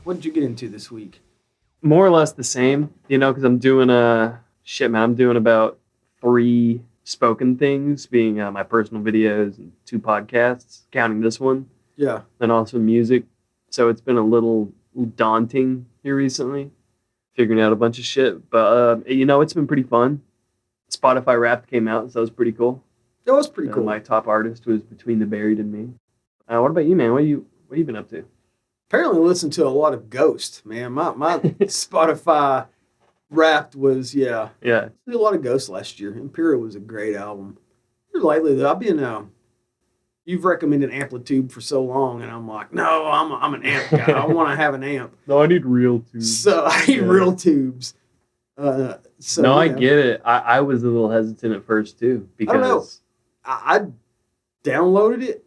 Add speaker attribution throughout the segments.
Speaker 1: What did you get into this week?
Speaker 2: More or less the same, because I'm doing I'm doing about 3 spoken things, being my personal videos and 2 podcasts, counting this one.
Speaker 1: Yeah.
Speaker 2: And also music. So it's been a little daunting here recently, figuring out a bunch of shit. But, it's been pretty fun. Spotify Wrapped came out, so that was pretty cool.
Speaker 1: That was pretty cool.
Speaker 2: My top artist was Between the Buried and Me. What about you, man? What you been up to?
Speaker 1: Apparently listened to a lot of Ghost, man. My Spotify Wrapped was, yeah.
Speaker 2: Yeah.
Speaker 1: Did a lot of Ghost last year. Imperial was a great album. Here lately, though, I've been, you've recommended Amplitude for so long, and I'm like, no, I'm an amp guy. I want to have an amp.
Speaker 2: No, I need real tubes.
Speaker 1: So I need real tubes.
Speaker 2: I get it. I was a little hesitant at first, too. Because
Speaker 1: I don't know. I downloaded it.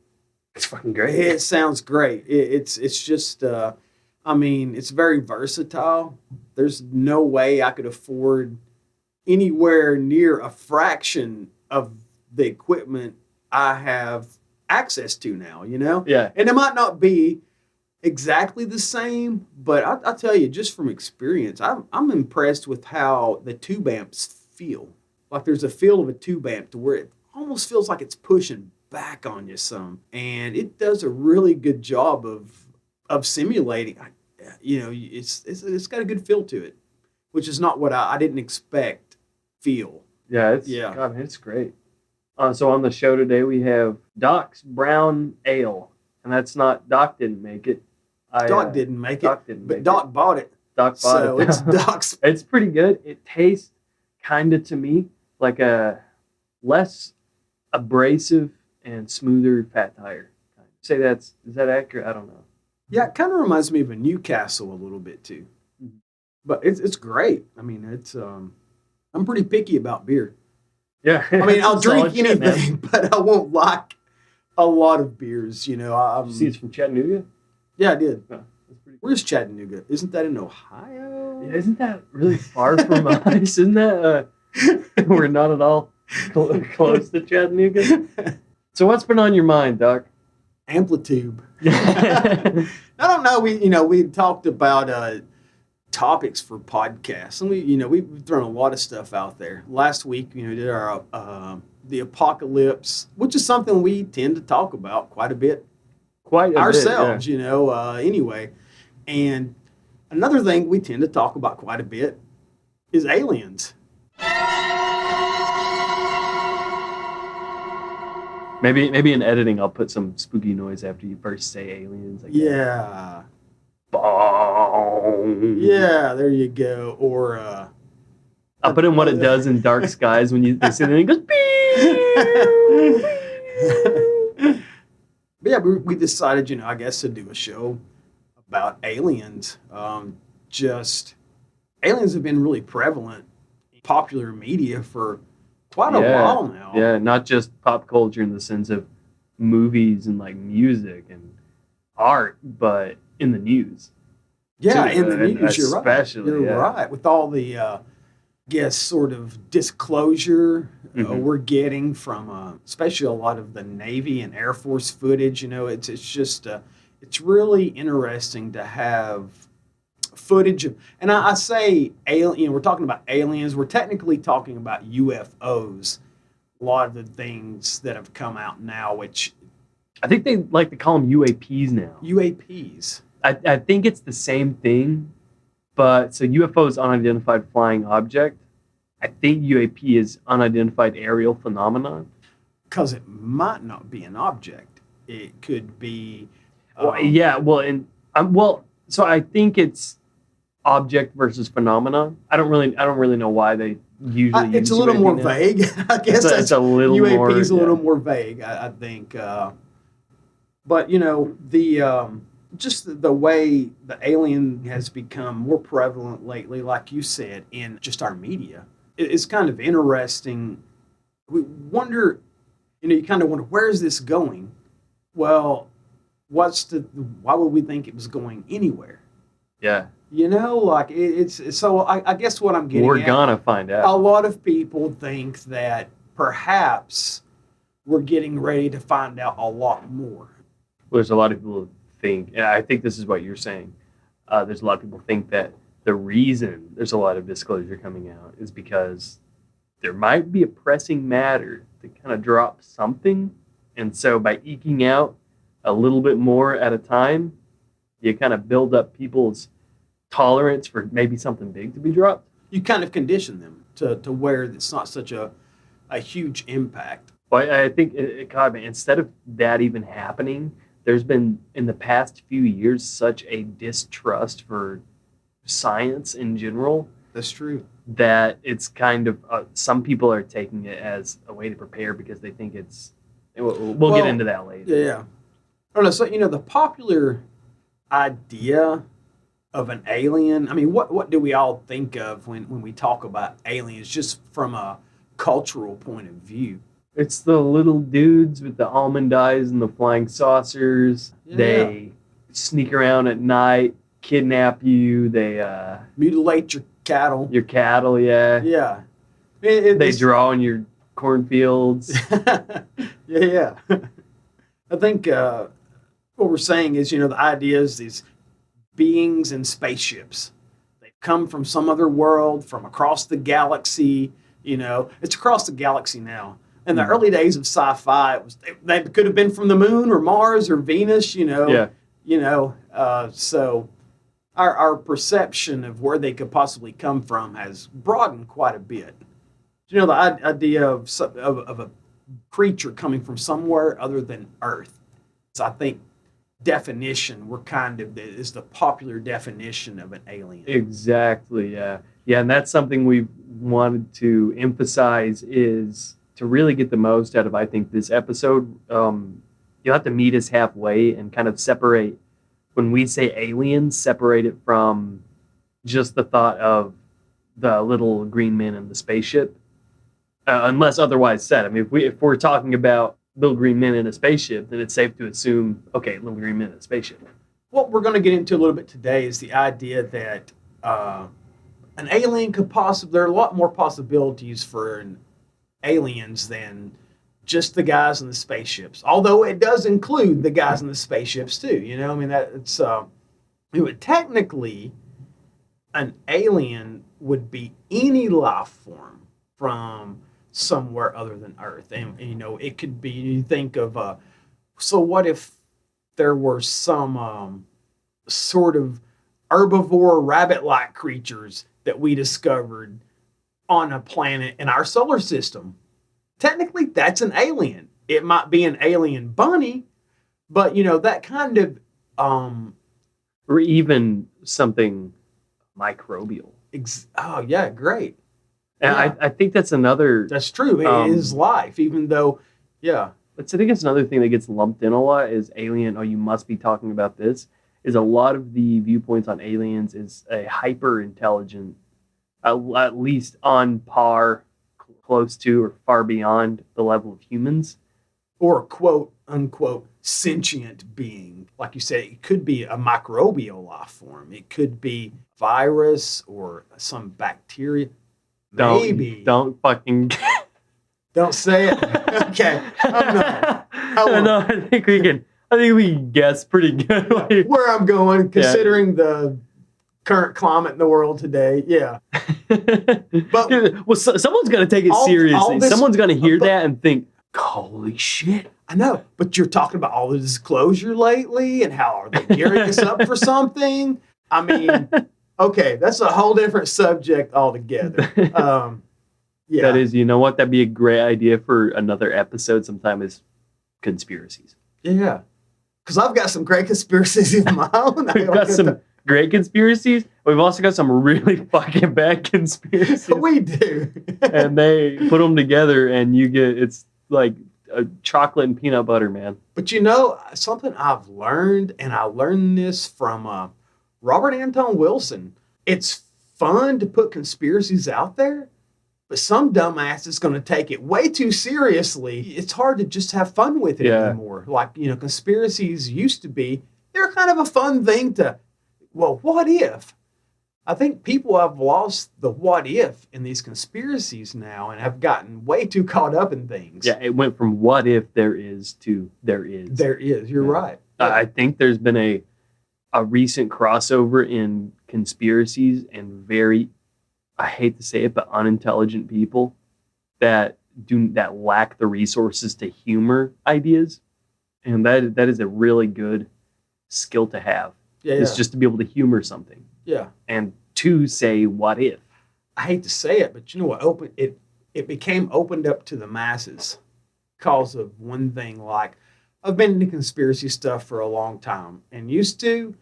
Speaker 2: It's fucking great.
Speaker 1: It sounds great. It's just, it's very versatile. There's no way I could afford anywhere near a fraction of the equipment I have access to now,
Speaker 2: Yeah.
Speaker 1: And it might not be exactly the same, but I'll tell you, just from experience, I'm impressed with how the tube amps feel. Like there's a feel of a tube amp to where it almost feels like it's pushing back on you some, and it does a really good job of simulating. It's got a good feel to it, which is not what I didn't expect.
Speaker 2: God, man, it's great. So on the show today we have Doc's Brown Ale, and that's not Doc didn't make it.
Speaker 1: Doc didn't make
Speaker 2: Doc
Speaker 1: it,
Speaker 2: didn't
Speaker 1: but
Speaker 2: make
Speaker 1: Doc
Speaker 2: it.
Speaker 1: bought it.
Speaker 2: Doc bought
Speaker 1: so
Speaker 2: it.
Speaker 1: It's Doc's.
Speaker 2: It's pretty good. It tastes kind of to me like a less abrasive and smoother fat tire. Say is that accurate? I don't know.
Speaker 1: Yeah, it kind of reminds me of a Newcastle a little bit too. Mm-hmm. But it's great. I mean, it's I'm pretty picky about beer.
Speaker 2: Yeah.
Speaker 1: I mean, I'll drink anything, but I won't like a lot of beers,
Speaker 2: Did you see it's from Chattanooga?
Speaker 1: Yeah, I did.
Speaker 2: Oh, that's pretty cool.
Speaker 1: Where's Chattanooga? Isn't that in Ohio?
Speaker 2: Yeah, isn't that really far from us? Isn't that we're not at all close to Chattanooga? So what's been on your mind, Doc?
Speaker 1: Amplitude. I don't know. We talked about topics for podcasts, and we've thrown a lot of stuff out there. Last week, did our the apocalypse, which is something we tend to talk about quite a bit ourselves.
Speaker 2: Bit, yeah.
Speaker 1: Anyway, and another thing we tend to talk about quite a bit is aliens.
Speaker 2: Maybe in editing I'll put some spooky noise after you first say aliens.
Speaker 1: Yeah.
Speaker 2: Boom.
Speaker 1: Yeah, there you go. Or
Speaker 2: I'll put in what it does in Dark Skies when they see it and it goes beep.
Speaker 1: But yeah, we decided, I guess to do a show about aliens. Aliens have been really prevalent in popular media for quite a while now.
Speaker 2: Yeah, not just pop culture in the sense of movies and like music and art, but in the news.
Speaker 1: Yeah,
Speaker 2: too,
Speaker 1: in the news, you're right. You're
Speaker 2: right.
Speaker 1: With all the, sort of disclosure we're getting from, especially a lot of the Navy and Air Force footage. It's just, it's really interesting to have footage of, and I say alien. We're talking about aliens. We're technically talking about UFOs. A lot of the things that have come out now, which
Speaker 2: I think they like to call them UAPs now.
Speaker 1: UAPs.
Speaker 2: I think it's the same thing, but so UFO is unidentified flying object. I think UAP is unidentified aerial phenomenon.
Speaker 1: Because it might not be an object. It could be.
Speaker 2: So I think it's object versus phenomenon. I don't really know why they usually use
Speaker 1: it's a little
Speaker 2: UAP
Speaker 1: more
Speaker 2: now.
Speaker 1: vague. I guess
Speaker 2: it's a little
Speaker 1: UAP
Speaker 2: more,
Speaker 1: is a little more vague, I think. But just the way the alien has become more prevalent lately, like you said, in just our media, it's kind of interesting. We wonder, you kind of wonder, where is this going? Well, why would we think it was going anywhere?
Speaker 2: Yeah.
Speaker 1: It's so I guess what I'm getting
Speaker 2: We're gonna find out.
Speaker 1: A lot of people think that perhaps we're getting ready to find out a lot more.
Speaker 2: There's a lot of people who think, and I think this is what you're saying, There's a lot of people think that the reason there's a lot of disclosure coming out is because there might be a pressing matter to kind of drop something. And so by eking out a little bit more at a time, you kind of build up people's tolerance for maybe something big to be dropped.
Speaker 1: You kind of condition them to where it's not such a huge impact.
Speaker 2: But I think, God, man, instead of that even happening, there's been, in the past few years, such a distrust for science in general
Speaker 1: That's true.
Speaker 2: that it's kind of, some people are taking it as a way to prepare because they think it's, we'll get into that later.
Speaker 1: Yeah. I don't know. So, the popular idea of an alien, I mean, what do we all think of when we talk about aliens, just from a cultural point of view?
Speaker 2: It's the little dudes with the almond eyes and the flying saucers.
Speaker 1: Yeah.
Speaker 2: They sneak around at night, kidnap you. They
Speaker 1: Mutilate your cattle.
Speaker 2: yeah.
Speaker 1: Yeah.
Speaker 2: They draw on your cornfields.
Speaker 1: Yeah. I think what we're saying is, the idea is these beings in spaceships. They've come from some other world, from across the galaxy. It's across the galaxy now. In the early days of sci-fi, they could have been from the moon or Mars or Venus.
Speaker 2: Yeah.
Speaker 1: So our perception of where they could possibly come from has broadened quite a bit. The idea of a creature coming from somewhere other than Earth. So I think definition, is the popular definition of an alien.
Speaker 2: Exactly. Yeah. And that's something we've wanted to emphasize, is to really get the most out of, I think, this episode. You'll have to meet us halfway and kind of separate, when we say aliens, separate it from just the thought of the little green men in the spaceship, unless otherwise said. I mean, if we're talking about little green men in a spaceship, then it's safe to assume, okay, little green men in a spaceship.
Speaker 1: What we're going to get into a little bit today is the idea that an alien could there are a lot more possibilities for aliens than just the guys in the spaceships. Although it does include the guys in the spaceships too. I mean, technically, an alien would be any life form from somewhere other than Earth. And it could be, you think of, so what if there were some sort of herbivore rabbit-like creatures that we discovered on a planet in our solar system? Technically, that's an alien. It might be an alien bunny, but that kind of
Speaker 2: or even something microbial.
Speaker 1: Oh yeah, great.
Speaker 2: And
Speaker 1: Yeah.
Speaker 2: I think that's another.
Speaker 1: That's true. It is life, even though, yeah.
Speaker 2: But I think it's another thing that gets lumped in a lot is alien. Oh, you must be talking about this. Is a lot of the viewpoints on aliens is a hyper intelligent, at least on par, close to, or far beyond the level of humans.
Speaker 1: Or quote unquote sentient being. Like you said, it could be a microbial life form. It could be virus or some bacteria. Maybe.
Speaker 2: Don't fucking.
Speaker 1: Don't say it. Okay.
Speaker 2: I think we can guess pretty good
Speaker 1: where I'm going, considering the current climate in the world today. Yeah. But
Speaker 2: well, someone's going to take it seriously. Someone's going to hear that and think, holy shit.
Speaker 1: I know, but you're talking about all the disclosure lately and how are they gearing us up for something? I mean, okay, that's a whole different subject altogether. Yeah.
Speaker 2: That is, you know what? That'd be a great idea for another episode sometime, is conspiracies.
Speaker 1: Yeah. Because I've got some great conspiracies of my own.
Speaker 2: We've got some great conspiracies. We've also got some really fucking bad conspiracies.
Speaker 1: We do.
Speaker 2: And they put them together and it's like a chocolate and peanut butter, man.
Speaker 1: But something I've learned, and I learned this from Robert Anton Wilson. It's fun to put conspiracies out there, but some dumbass is going to take it way too seriously. It's hard to just have fun with it anymore. Like, conspiracies used to be, they're kind of a fun thing what if? I think people have lost the what if in these conspiracies now and have gotten way too caught up in things.
Speaker 2: Yeah, it went from what if there is to there is.
Speaker 1: There is. You're right.
Speaker 2: I think there's been a recent crossover in conspiracies and very, I hate to say it, but unintelligent people that lack the resources to humor ideas, and that is a really good skill to have.
Speaker 1: Yeah,
Speaker 2: It's
Speaker 1: yeah.
Speaker 2: just to be able to humor something
Speaker 1: Yeah.
Speaker 2: and to say what if.
Speaker 1: I hate to say it, but you know what? It became opened up to the masses because of one thing. Like, I've been into conspiracy stuff for a long time, and used to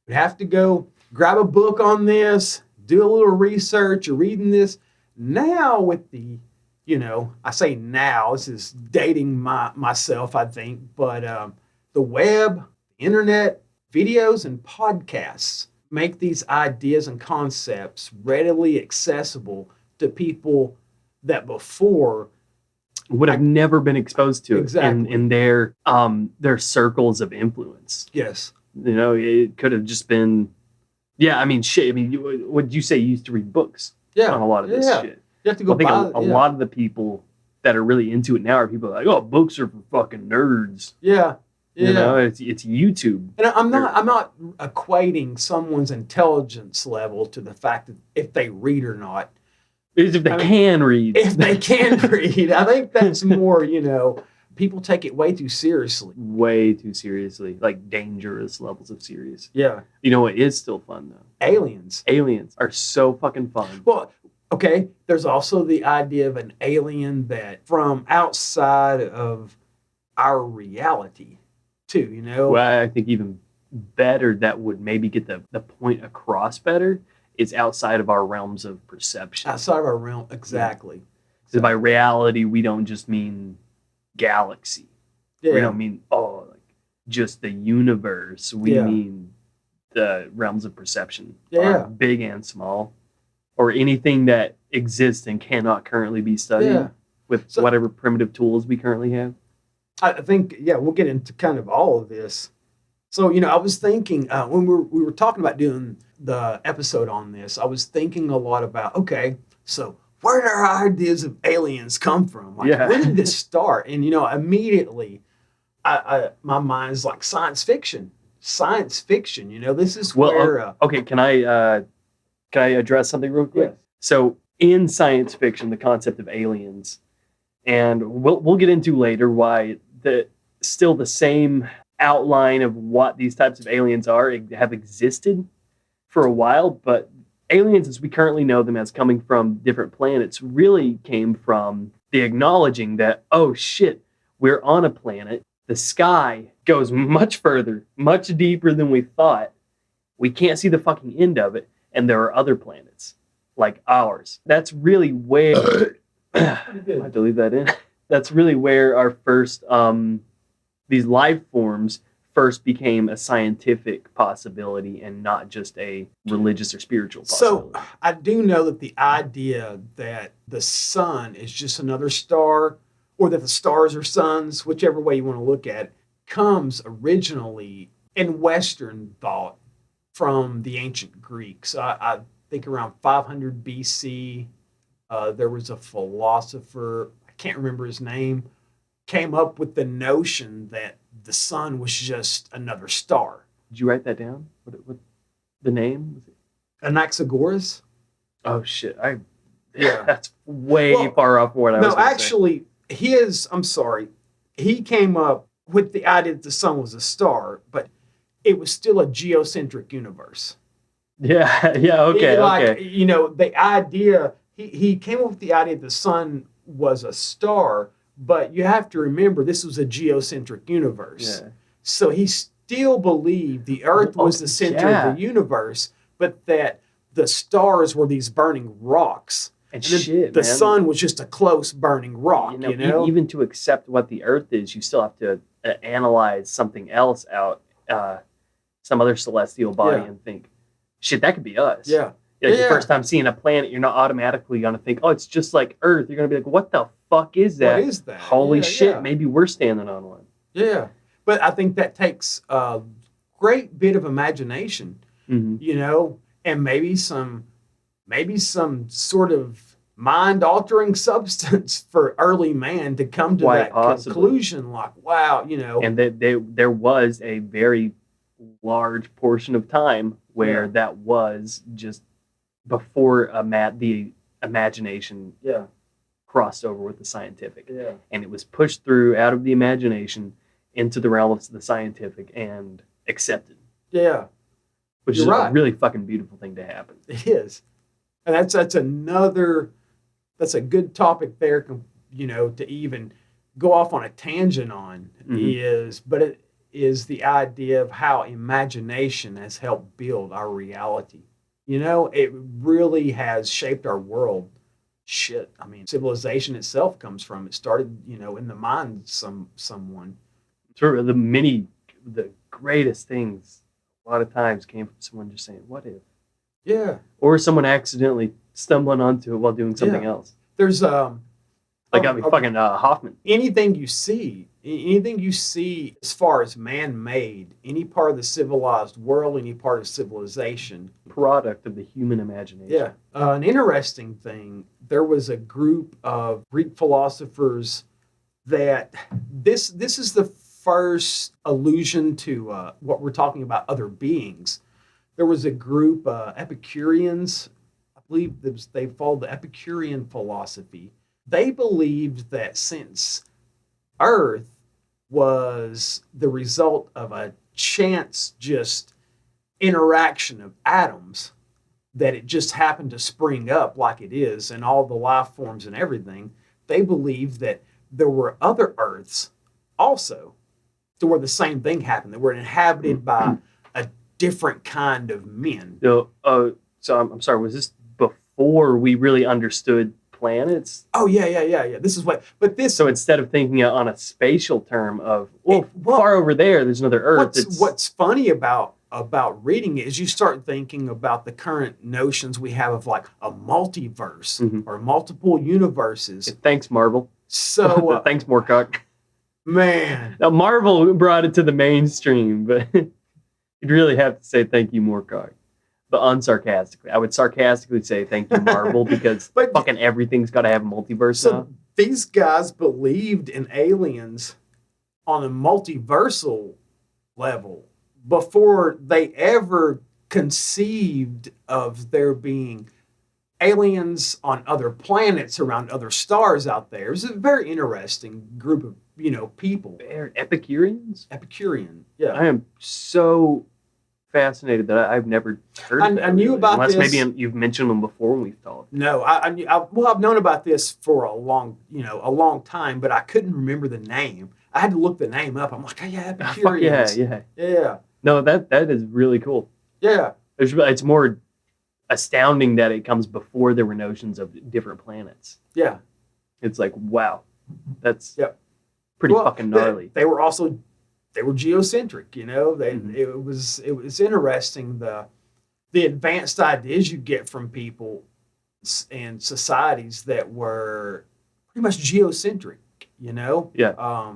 Speaker 1: would have to go grab a book on this, do a little research, or reading this. Now with the, I say now, this is dating myself, I think, but the web, the internet, videos, and podcasts make these ideas and concepts readily accessible to people that before
Speaker 2: Would have never been exposed to it
Speaker 1: Exactly.
Speaker 2: in their circles of influence.
Speaker 1: Yes.
Speaker 2: It could have just been, yeah. I mean, shit. I mean, would you say you used to read books
Speaker 1: Yeah.
Speaker 2: on a lot of this
Speaker 1: Yeah.
Speaker 2: shit?
Speaker 1: You have to go
Speaker 2: I think
Speaker 1: buy
Speaker 2: a lot of the people that are really into it now are people like, oh, books are for fucking nerds.
Speaker 1: Yeah. Yeah.
Speaker 2: It's YouTube.
Speaker 1: And I'm not equating someone's intelligence level to the fact that if they read or not.
Speaker 2: It's if they can read.
Speaker 1: If they can read. I think that's more, people take it way too seriously.
Speaker 2: Way too seriously. Like dangerous levels of serious.
Speaker 1: Yeah.
Speaker 2: You know what is still fun though?
Speaker 1: Aliens.
Speaker 2: Aliens are so fucking fun.
Speaker 1: Well, okay, there's also the idea of an alien that from outside of our reality too,
Speaker 2: Well, I think even better that would maybe get the point across better. It's outside of our realms of perception.
Speaker 1: Outside of our realm, exactly.
Speaker 2: So by reality, we don't just mean galaxy.
Speaker 1: Yeah.
Speaker 2: We don't mean like just the universe. We mean the realms of perception.
Speaker 1: Yeah.
Speaker 2: Big and small, or anything that exists and cannot currently be studied with whatever primitive tools we currently have.
Speaker 1: I think, we'll get into kind of all of this. So, I was thinking when we were talking about doing the episode on this, I was thinking a lot about, okay, so where did our ideas of aliens come from? Like, where did this start? And, immediately my mind's like science fiction. Science fiction, this is where...
Speaker 2: okay, can I address something real quick?
Speaker 1: Yes.
Speaker 2: So in science fiction, the concept of aliens, and we'll get into later why still the same outline of what these types of aliens are have existed for a while, but aliens as we currently know them as coming from different planets really came from the acknowledging that, oh shit, we're on a planet. The sky goes much further, much deeper than we thought. We can't see the fucking end of it, and there are other planets like ours. That's really where I have to leave that in. That's really where our first these life forms first became a scientific possibility and not just a religious or spiritual possibility.
Speaker 1: So I do know that the idea that the sun is just another star, or that the stars are suns, whichever way you want to look at it, comes originally in Western thought from the ancient Greeks. I think around 500 BC, there was a philosopher, I can't remember his name, came up with the notion that the sun was just another star.
Speaker 2: Did you write that down? What the name? Was it?
Speaker 1: Anaxagoras?
Speaker 2: Oh shit! That's way far off what I was.
Speaker 1: No, actually, he came up with the idea that the sun was a star, but it was still a geocentric universe.
Speaker 2: Yeah, okay, okay.
Speaker 1: The idea he came up with the idea that the sun was a star. But you have to remember, this was a geocentric universe. Yeah. So he still believed the Earth was the center of the universe, but that the stars were these burning rocks.
Speaker 2: And
Speaker 1: the sun was just a close burning rock,
Speaker 2: Even to accept what the Earth is, you still have to analyze something else out, some other celestial body, and think, shit, that could be us.
Speaker 1: Yeah.
Speaker 2: Like the first time seeing a planet, you're not automatically going to think, oh, it's just like Earth. You're going to be like, what the fuck is that?
Speaker 1: What is that?
Speaker 2: Holy shit, maybe we're standing on one.
Speaker 1: Yeah. But I think that takes a great bit of imagination, and maybe some sort of mind-altering substance for early man to come to that conclusion. Like, wow,
Speaker 2: And that there was a very large portion of time where that was just before the imagination crossed over with the scientific.
Speaker 1: Yeah.
Speaker 2: And it was pushed through out of the imagination into the realm of the scientific and accepted.
Speaker 1: Yeah.
Speaker 2: Which is a really fucking beautiful thing to happen.
Speaker 1: It is. And that's a good topic there, you know, to even go off on a tangent on it is the idea of how imagination has helped build our reality. You know, it really has shaped our world. Shit. I mean, civilization itself comes from, it started, you know, in the mind of someone.
Speaker 2: Sort of the greatest things a lot of times came from someone just saying, what if?
Speaker 1: Yeah.
Speaker 2: Or someone accidentally stumbling onto it while doing something else.
Speaker 1: There's
Speaker 2: fucking Hoffman.
Speaker 1: Anything you see as far as man-made, any part of the civilized world, any part of civilization,
Speaker 2: product of the human imagination.
Speaker 1: Yeah. An interesting thing, there was a group of Greek philosophers that this is the first allusion to what we're talking about, other beings. There was a group, Epicureans, I believe they followed the Epicurean philosophy. They believed that since Earth was the result of a chance just interaction of atoms, that it just happened to spring up like it is, and all the life forms and everything, they believed that there were other Earths also to where the same thing happened, that were inhabited by a different kind of men.
Speaker 2: So I'm sorry, was this before we really understood planets?
Speaker 1: Oh, yeah. This is what, but this.
Speaker 2: So instead of thinking on a spatial term of, far over there's another Earth.
Speaker 1: What's funny about reading it is you start thinking about the current notions we have of like a multiverse or multiple universes.
Speaker 2: Thanks, Marvel.
Speaker 1: So
Speaker 2: thanks, Moorcock.
Speaker 1: Man.
Speaker 2: Now, Marvel brought it to the mainstream, but you'd really have to say thank you, Moorcock. But unsarcastically. I would sarcastically say thank you, Marvel, because fucking everything's got to have a multiverse now.
Speaker 1: These guys believed in aliens on a multiversal level before they ever conceived of there being aliens on other planets around other stars out there. It was a very interesting group of, you know, people.
Speaker 2: Epicureans?
Speaker 1: Epicurean, yeah.
Speaker 2: I am so fascinated that I've never heard of that.
Speaker 1: I knew about
Speaker 2: unless
Speaker 1: this.
Speaker 2: Maybe you've mentioned them before when we've talked.
Speaker 1: No, I've known about this for a long time, but I couldn't remember the name. I had to look the name up. I'm like, oh, yeah, Epicureans. Yeah.
Speaker 2: No, that is really cool.
Speaker 1: Yeah.
Speaker 2: It's more astounding that it comes before there were notions of different planets.
Speaker 1: Yeah.
Speaker 2: It's like, wow, that's pretty fucking gnarly.
Speaker 1: They were geocentric, you know. It was interesting the advanced ideas you get from people and societies that were pretty much geocentric, you know.
Speaker 2: Yeah.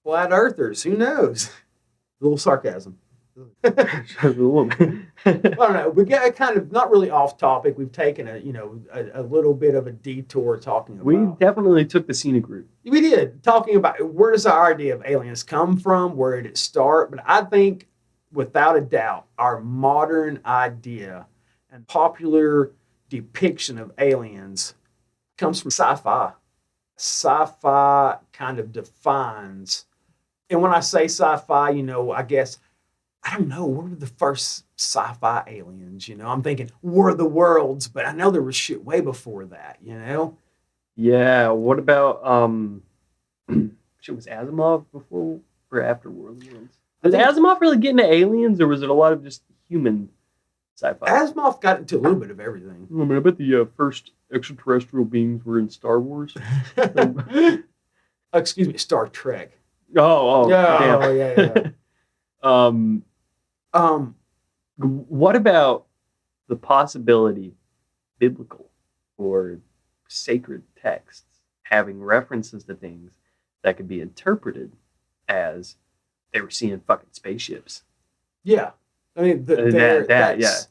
Speaker 1: Flat earthers, who knows? A little sarcasm. I don't know. We get kind of not really off topic. We've taken a little bit of a detour talking about.
Speaker 2: We definitely took the scenic route.
Speaker 1: We did, talking about where does our idea of aliens come from? Where did it start? But I think, without a doubt, our modern idea and popular depiction of aliens comes from sci-fi. Sci-fi kind of defines, and when I say sci-fi, you know, I guess, I don't know, what were the first sci-fi aliens? You know, I'm thinking War of the Worlds, but I know there was shit way before that, you know?
Speaker 2: Yeah, what about, was Asimov before or after War of the Worlds? Was Asimov really getting to aliens, or was it a lot of just human sci-fi?
Speaker 1: Asimov got into a little bit of everything.
Speaker 2: I mean, I bet the first extraterrestrial beings were in Star Wars.
Speaker 1: Excuse me, Star Trek.
Speaker 2: Oh,
Speaker 1: damn.
Speaker 2: Yeah. What about the possibility, biblical or sacred texts, having references to things that could be interpreted as they were seeing fucking spaceships?
Speaker 1: Yeah, I mean
Speaker 2: that's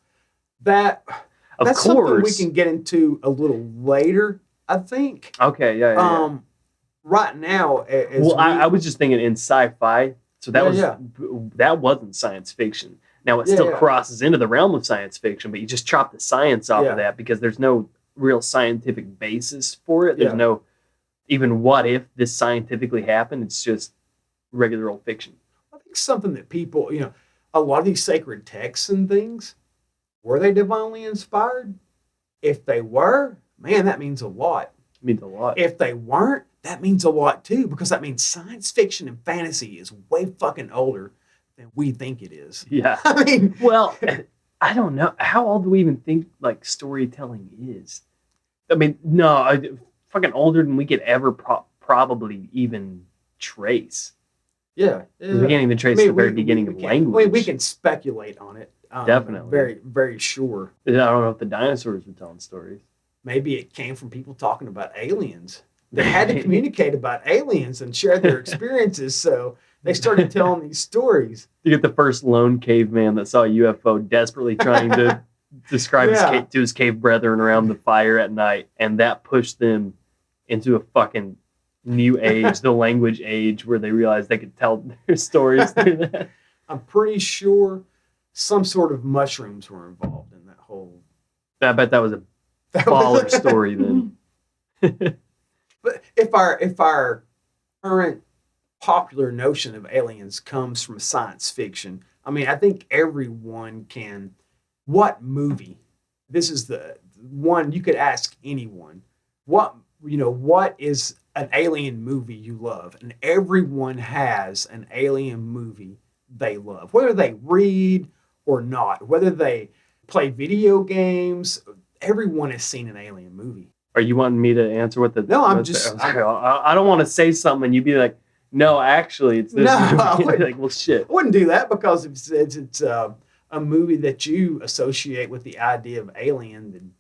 Speaker 1: something we can get into a little later, I think.
Speaker 2: Okay, yeah.
Speaker 1: Right now,
Speaker 2: I was just thinking in sci-fi So that
Speaker 1: Yeah,
Speaker 2: that wasn't science fiction. Now it
Speaker 1: yeah,
Speaker 2: still
Speaker 1: yeah,
Speaker 2: crosses into the realm of science fiction, but you just chop the science off of
Speaker 1: yeah,
Speaker 2: that because there's no real scientific basis for it. There's
Speaker 1: yeah.
Speaker 2: no even what if this scientifically happened. It's just regular old fiction.
Speaker 1: I think something that people, a lot of these sacred texts and things, were they divinely inspired? If they were, man, that means a lot.
Speaker 2: It means a lot.
Speaker 1: If they weren't, that means a lot too, because that means science fiction and fantasy is way fucking older than we think it is.
Speaker 2: Yeah.
Speaker 1: I mean,
Speaker 2: Well, I don't know. How old do we even think like storytelling is? I mean, no, fucking older than we could ever probably even trace.
Speaker 1: yeah,
Speaker 2: We can't even trace the very beginning of language.
Speaker 1: We can speculate on it.
Speaker 2: Definitely.
Speaker 1: Very, very sure.
Speaker 2: I don't know if the dinosaurs were telling stories.
Speaker 1: Maybe it came from people talking about aliens. They had to communicate about aliens and share their experiences, so they started telling these stories.
Speaker 2: You get the first lone caveman that saw a UFO desperately trying to describe to his cave brethren around the fire at night, and that pushed them into a fucking new age, the language age, where they realized they could tell their stories through that.
Speaker 1: I'm pretty sure some sort of mushrooms were involved in that whole.
Speaker 2: I bet that was a baller story then.
Speaker 1: But if our current popular notion of aliens comes from science fiction, I mean, I think everyone can. What movie? This is the one you could ask anyone. What is an alien movie you love? And everyone has an alien movie they love, whether they read or not, whether they play video games. Everyone has seen an alien movie.
Speaker 2: Are you wanting me to answer what the?
Speaker 1: No, I'm
Speaker 2: what
Speaker 1: just.
Speaker 2: the, I don't want to say something and you'd be like, no, actually, it's this.
Speaker 1: No,
Speaker 2: movie. Like, well, shit.
Speaker 1: I wouldn't do that because if it's a movie that you associate with the idea of alien, then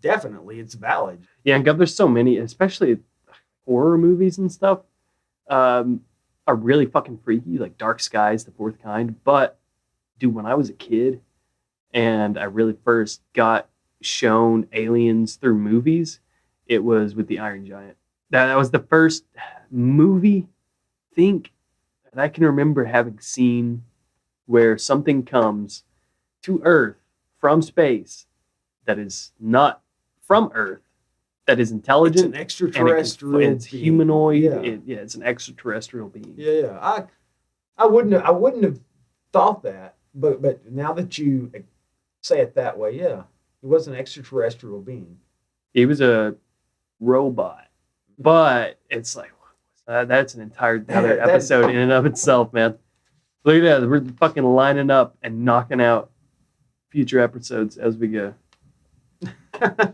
Speaker 1: definitely it's valid.
Speaker 2: Yeah, and God, there's so many, especially horror movies and stuff, are really fucking freaky, like Dark Skies, The Fourth Kind. But, dude, when I was a kid and I really first got shown aliens through movies, it was with the Iron Giant. That was the first movie, I think, that I can remember having seen where something comes to Earth from space that is not from Earth, that is intelligent.
Speaker 1: It's an extraterrestrial
Speaker 2: and it's humanoid.
Speaker 1: Yeah.
Speaker 2: It's an extraterrestrial being.
Speaker 1: Yeah. I wouldn't have thought that, but now that you say it that way, yeah, he was an extraterrestrial being.
Speaker 2: He was a robot, but it's like that's an entire other episode in and of itself, man. Look at that, we're fucking lining up and knocking out future episodes as we go.
Speaker 1: I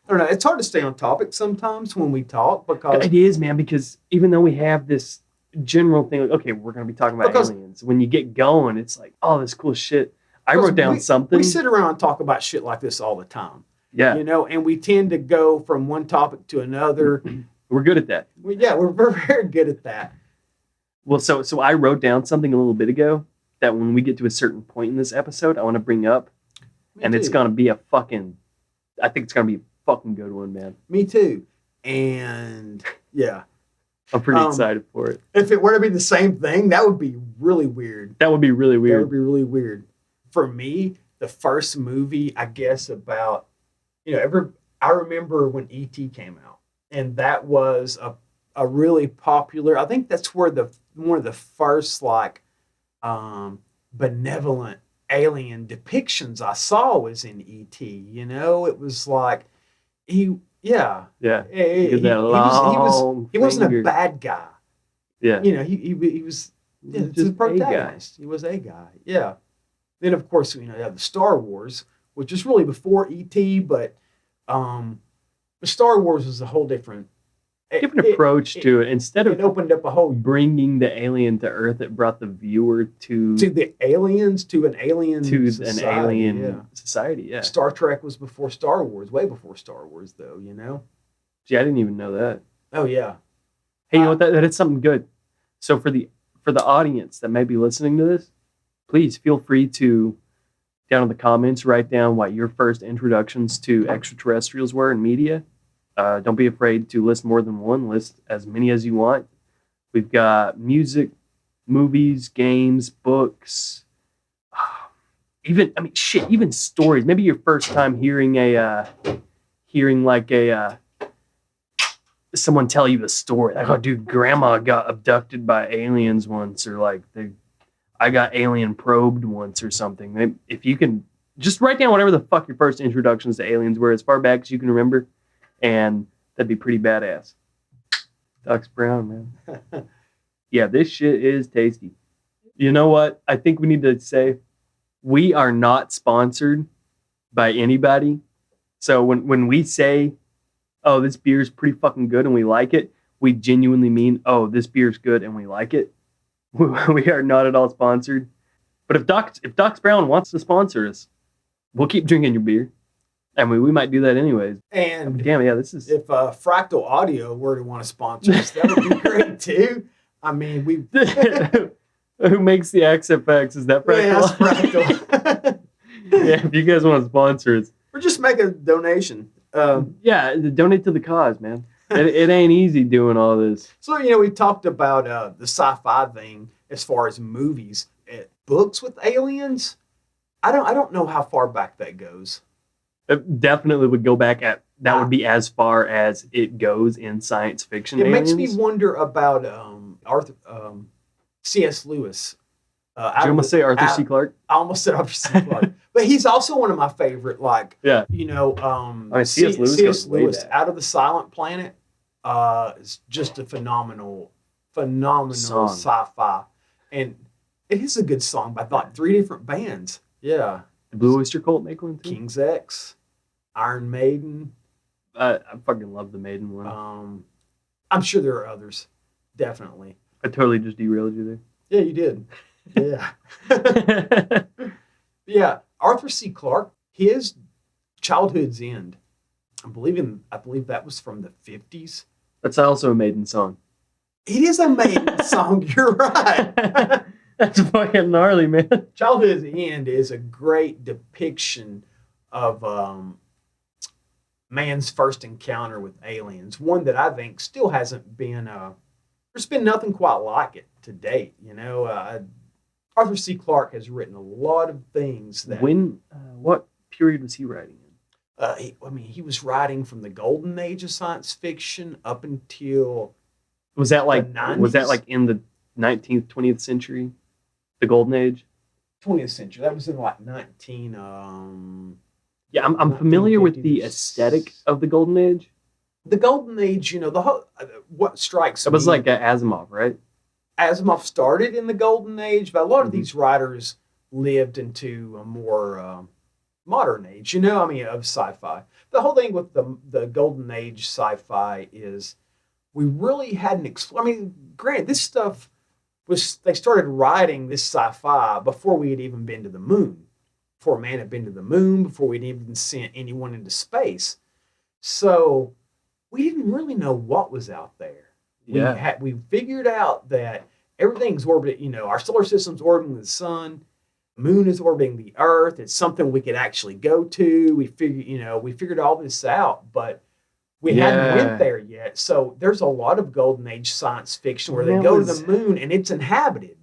Speaker 1: don't know. It's hard to stay on topic sometimes when we talk because
Speaker 2: it is, man. Because even though we have this general thing, like, okay, we're going to be talking about aliens. When you get going, it's like, oh, this cool shit. I wrote down something.
Speaker 1: We sit around and talk about shit like this all the time.
Speaker 2: Yeah.
Speaker 1: And we tend to go from one topic to another.
Speaker 2: We're good at that.
Speaker 1: We're very, very good at that.
Speaker 2: Well, so I wrote down something a little bit ago that when we get to a certain point in this episode, I want to bring up. It's going to be I think it's going to be a fucking good one, man.
Speaker 1: Me too. And yeah.
Speaker 2: I'm pretty excited for it.
Speaker 1: If it were to be the same thing, that would be really weird.
Speaker 2: That would be really weird.
Speaker 1: For me, the first movie, I guess, about, I remember when E.T. came out. And that was a really popular, I think that's where one of the first, benevolent alien depictions I saw was in E.T. It was like, he wasn't a bad guy.
Speaker 2: Yeah.
Speaker 1: He was just a protagonist. He was a guy. Yeah. Then, of course, you have the Star Wars, which is really before E.T., but the Star Wars was a whole different
Speaker 2: approach to it. Instead of
Speaker 1: it opened up a whole
Speaker 2: bringing the alien to Earth, it brought the viewer to
Speaker 1: the aliens, to an alien
Speaker 2: society. Yeah.
Speaker 1: Star Trek was before Star Wars, way before Star Wars, though.
Speaker 2: Gee, I didn't even know that.
Speaker 1: Oh yeah.
Speaker 2: Hey, you know what? That is something good. So for the audience that may be listening to this, please feel free to down in the comments write down what your first introductions to extraterrestrials were in media. Don't be afraid to list more than one. List as many as you want. We've got music, movies, games, books, even stories. Maybe your first time hearing like a someone tell you a story, like, oh, dude, grandma got abducted by aliens once, or like I got alien probed once or something. Maybe if you can just write down whatever the fuck your first introductions to aliens were as far back as you can remember, and that'd be pretty badass. Dux Brown, man. Yeah, this shit is tasty. You know what? I think we need to say we are not sponsored by anybody. So when we say, oh, this beer's pretty fucking good and we like it, we genuinely mean, oh, this beer's good and we like it. We are not at all sponsored. But if Dux Brown wants to sponsor us, we'll keep drinking your beer. I mean, we might do that anyways.
Speaker 1: And
Speaker 2: damn, yeah, this is...
Speaker 1: If Fractal Audio were to want to sponsor us, that would be great too. I mean, we...
Speaker 2: Who makes the XFX? Is that Fractal?
Speaker 1: Yeah, that's Fractal.
Speaker 2: Yeah, if you guys want to sponsor us.
Speaker 1: Or just make a donation.
Speaker 2: Yeah, donate to the cause, man. It ain't easy doing all this.
Speaker 1: So, we talked about the sci-fi thing as far as movies. Books with aliens, I don't know how far back that goes.
Speaker 2: It definitely would go back that would be as far as it goes in science fiction.
Speaker 1: It
Speaker 2: aliens.
Speaker 1: makes me wonder about C.S. Lewis.
Speaker 2: Did you almost say Arthur C. Clarke?
Speaker 1: I almost said Arthur C. Clarke. But he's also one of my favorite,
Speaker 2: C.S.
Speaker 1: Lewis, Out of the Silent Planet, is just a phenomenal
Speaker 2: song.
Speaker 1: Sci-fi. And it is a good song by like 3 different bands. Yeah.
Speaker 2: The Blue Oyster Cult make one too?
Speaker 1: King's X, Iron Maiden.
Speaker 2: I fucking love the Maiden one.
Speaker 1: I'm sure there are others. Definitely.
Speaker 2: I totally just derailed you there.
Speaker 1: Yeah, you did. Yeah. Yeah. Arthur C. Clarke, his Childhood's End. I believe that was from the 50s.
Speaker 2: That's also a Maiden song.
Speaker 1: It is a Maiden song. You're right.
Speaker 2: That's fucking gnarly, man.
Speaker 1: Childhood's End is a great depiction of man's first encounter with aliens. One that I think still hasn't been. There's been nothing quite like it to date. Arthur C. Clarke has written a lot of things that.
Speaker 2: What period was he writing in?
Speaker 1: He was writing from the golden age of science fiction up until.
Speaker 2: Was that like
Speaker 1: the 90s?
Speaker 2: Was that like in the 19th, 20th century? The golden age?
Speaker 1: 20th century. That was in like 19.
Speaker 2: Yeah, I'm familiar with the aesthetic of the golden age.
Speaker 1: The golden age, the whole what strikes
Speaker 2: It was
Speaker 1: me,
Speaker 2: like Asimov, right?
Speaker 1: Asimov started in the golden age, but a lot of these writers lived into a more modern age, of sci-fi. The whole thing with the golden age sci-fi is we really hadn't explored. Granted, this stuff they started writing this sci-fi before we had even been to the moon, before man had been to the moon, before we'd even sent anyone into space. So we didn't really know what was out there.
Speaker 2: Yeah.
Speaker 1: We figured out that everything's orbiting, our solar system's orbiting the sun, moon is orbiting the earth. It's something we could actually go to. We figured all this out, but we hadn't went there yet. So there's a lot of golden age science fiction where they go to the moon and it's inhabited.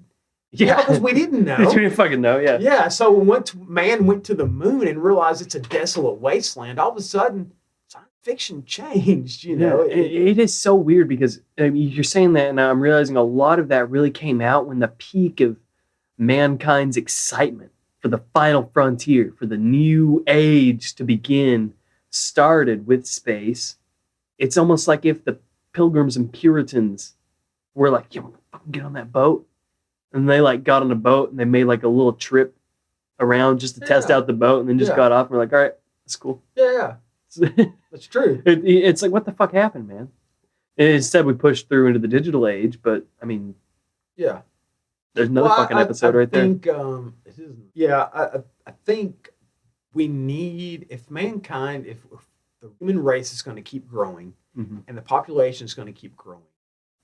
Speaker 1: Yeah, because we didn't know.
Speaker 2: We didn't fucking know, yeah.
Speaker 1: Yeah, so once man went to the moon and realized it's a desolate wasteland, all of a sudden science fiction changed,
Speaker 2: Yeah, it is so weird because you're saying that and I'm realizing a lot of that really came out when the peak of mankind's excitement for the final frontier, for the new age to begin, started with space. It's almost like if the Pilgrims and Puritans were like, "Yeah, get on that boat," and they like got on a boat and they made like a little trip around just to test out the boat, and then just got off. And we're like, "All right, that's cool."
Speaker 1: Yeah, that's true.
Speaker 2: It's like, what the fuck happened, man? And instead, we pushed through into the digital age, but I mean,
Speaker 1: yeah,
Speaker 2: there's another fucking episode right there.
Speaker 1: I think we need if the human race is going to keep growing and the population is going to keep growing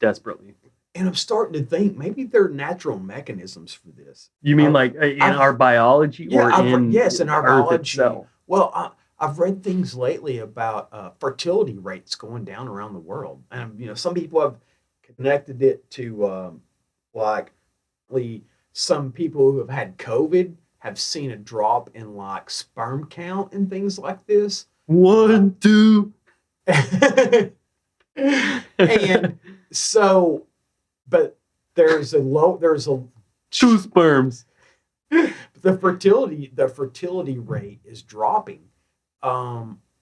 Speaker 2: desperately.
Speaker 1: And I'm starting to think maybe there are natural mechanisms for this.
Speaker 2: You mean like in our biology or in
Speaker 1: our
Speaker 2: Earth
Speaker 1: biology
Speaker 2: itself?
Speaker 1: Well, I've read things lately about fertility rates going down around the world. And, some people have connected it to like some people who have had COVID have seen a drop in like sperm count and things like this.
Speaker 2: 1, 2.
Speaker 1: And so, but there's a
Speaker 2: 2 sperms.
Speaker 1: the fertility rate is dropping.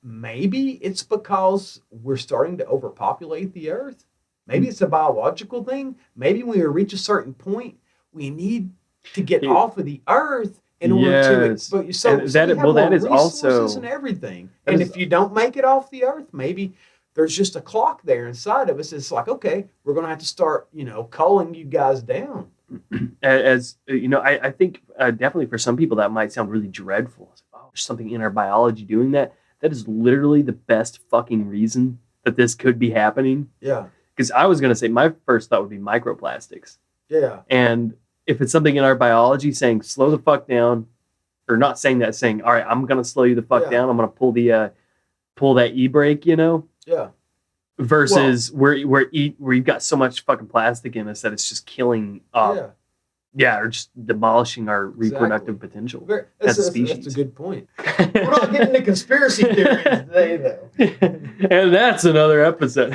Speaker 1: Maybe it's because we're starting to overpopulate the earth. Maybe it's a biological thing. Maybe when we reach a certain point, we need to get off of the earth in order
Speaker 2: Yes.
Speaker 1: to. But so,
Speaker 2: And
Speaker 1: so
Speaker 2: that-
Speaker 1: we have
Speaker 2: well,
Speaker 1: more
Speaker 2: that is
Speaker 1: resources
Speaker 2: also-
Speaker 1: and everything.
Speaker 2: that
Speaker 1: And
Speaker 2: is-
Speaker 1: if you don't make it off the earth, maybe there's just a clock there inside of us. It's like, okay, we're going to have to start, culling you guys down.
Speaker 2: As you know, I think definitely for some people that might sound really dreadful. It's like, oh, there's something in our biology doing that. That is literally the best fucking reason that this could be happening.
Speaker 1: Yeah.
Speaker 2: Because I was going to say my first thought would be microplastics.
Speaker 1: Yeah.
Speaker 2: And if it's something in our biology saying slow the fuck down, or not saying that, saying, all right, I'm going to slow you the fuck down. I'm going to pull that e-brake,
Speaker 1: Yeah.
Speaker 2: versus where you've got so much fucking plastic in us that it's just killing or just demolishing our reproductive potential as a species.
Speaker 1: That's a good point. We're not getting into conspiracy theories today, though.
Speaker 2: And that's another episode.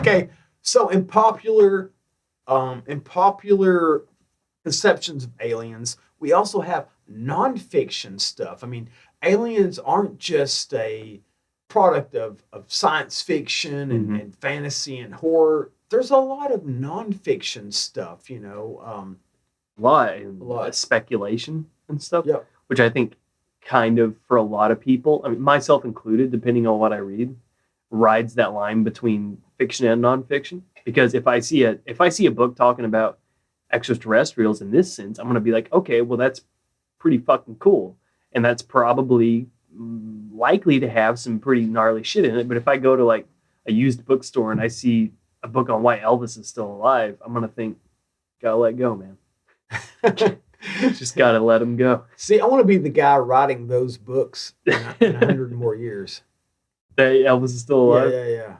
Speaker 1: Okay, so in popular conceptions of aliens, we also have nonfiction stuff. I mean, aliens aren't just a product of science fiction and fantasy and horror. There's a lot of nonfiction stuff,
Speaker 2: A lot of speculation and stuff,
Speaker 1: Yep.
Speaker 2: which I think kind of for a lot of people, I mean, myself included, depending on what I read, rides that line between fiction and nonfiction. Because if I see a book talking about extraterrestrials in this sense, I'm going to be like, okay, well, that's pretty fucking cool, and that's probably likely to have some pretty gnarly shit in it. But if I go to like a used bookstore and I see a book on why Elvis is still alive, I'm going to think, gotta let go, man. Just gotta let him go.
Speaker 1: See, I want to be the guy writing those books in 100 more years.
Speaker 2: That Elvis is still alive.
Speaker 1: Yeah.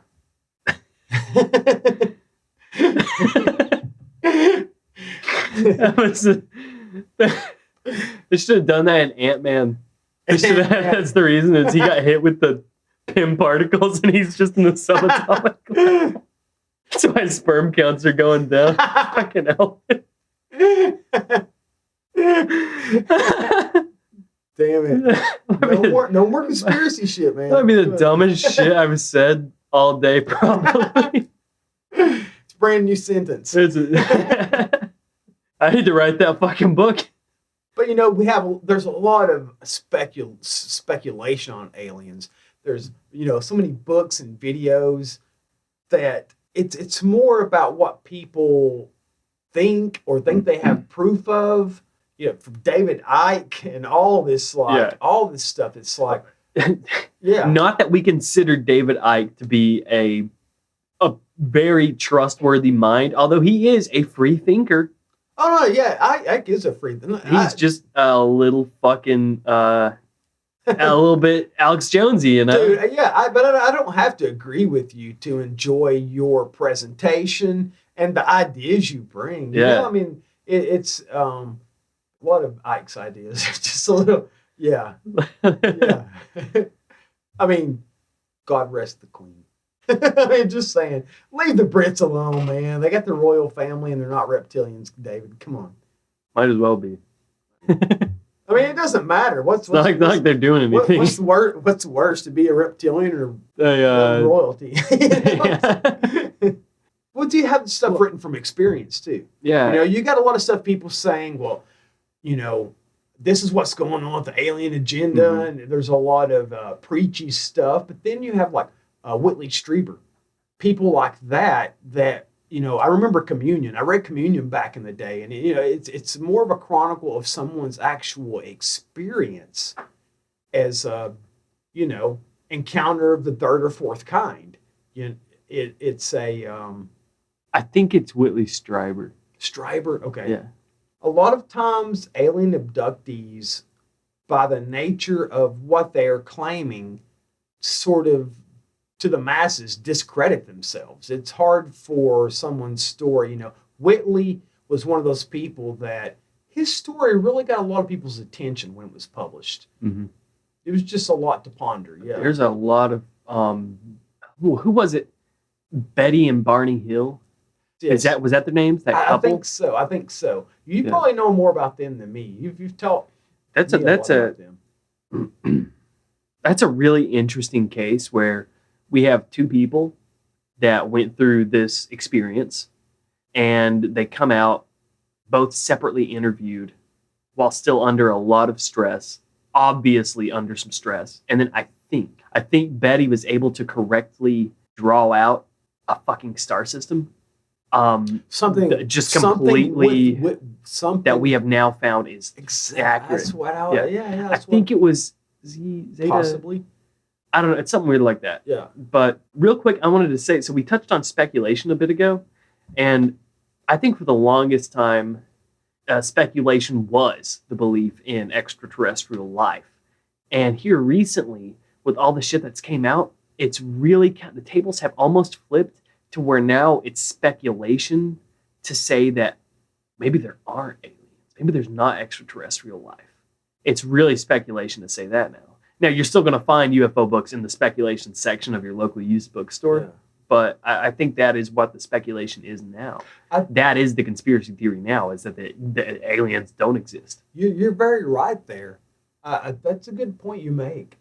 Speaker 2: They should have done that in Ant-Man. That's the reason is he got hit with the Pym particles and he's just in the subatomic level. That's why sperm counts are going down. Fucking hell.
Speaker 1: Damn it. No more conspiracy shit, man.
Speaker 2: That'd be the dumbest shit I've said all day, probably.
Speaker 1: It's a brand new sentence.
Speaker 2: I need to write that fucking book.
Speaker 1: But there's a lot of speculation on aliens. There's so many books and videos that it's more about what people think or think they have proof of. From David Icke and all this all this stuff. It's like
Speaker 2: Not that we consider David Icke to be a very trustworthy mind, although he is a free thinker.
Speaker 1: Oh no, yeah, Icke is a free thinker.
Speaker 2: He's just a little fucking a little bit Alex Jonesy,
Speaker 1: Dude, but I don't have to agree with you to enjoy your presentation and the ideas you bring. I mean, it's a lot of Ike's ideas. Just a little, yeah. I mean, God rest the Queen. I mean, just saying, leave the Brits alone, man. They got the royal family and they're not reptilians, David. Come on.
Speaker 2: Might as well be.
Speaker 1: I mean, it doesn't matter. Not
Speaker 2: like they're doing anything.
Speaker 1: What's worse, to be a reptilian or royalty? Well, do you have stuff written from experience too?
Speaker 2: Yeah.
Speaker 1: You got a lot of stuff people saying, well, this is what's going on with the alien agenda, and there's a lot of preachy stuff. But then you have like Whitley Strieber, people like that. I remember Communion. I read Communion back in the day, and it's more of a chronicle of someone's actual experience as encounter of the third or fourth kind. It's a
Speaker 2: I think it's Whitley Strieber.
Speaker 1: Strieber, okay.
Speaker 2: Yeah.
Speaker 1: A lot of times, alien abductees, by the nature of what they are claiming, sort of to the masses discredit themselves. It's hard for someone's story. Whitley was one of those people that his story really got a lot of people's attention when it was published.
Speaker 2: Mm-hmm.
Speaker 1: It was just a lot to ponder. Yeah.
Speaker 2: There's a lot of who was it? Betty and Barney Hill.
Speaker 1: Yes.
Speaker 2: Was that their names? That couple?
Speaker 1: I think so. You probably know more about them than me. You've taught
Speaker 2: that's
Speaker 1: me
Speaker 2: a
Speaker 1: about them.
Speaker 2: That's a really interesting case where we have two people that went through this experience and they come out both separately interviewed while still under a lot of stress, obviously under some stress. And then I think Betty was able to correctly draw out a fucking star system.
Speaker 1: Something
Speaker 2: just completely
Speaker 1: with something
Speaker 2: that we have now found is accurate.
Speaker 1: That's what I
Speaker 2: think it was Zeta,
Speaker 1: possibly.
Speaker 2: I don't know. It's something weird like that.
Speaker 1: Yeah.
Speaker 2: But real quick, I wanted to say, so we touched on speculation a bit ago, and I think for the longest time, speculation was the belief in extraterrestrial life. And here recently, with all the shit that's came out, it's really, the tables have almost flipped to where now it's speculation to say that maybe there aren't aliens. Maybe there's not extraterrestrial life. It's really speculation to say that now. Now, you're still going to find UFO books in the speculation section of your local used bookstore,
Speaker 1: Yeah.
Speaker 2: but I think that is what the speculation is now. That is the conspiracy theory now, is that the aliens don't exist.
Speaker 1: You're very right there. That's a good point you make.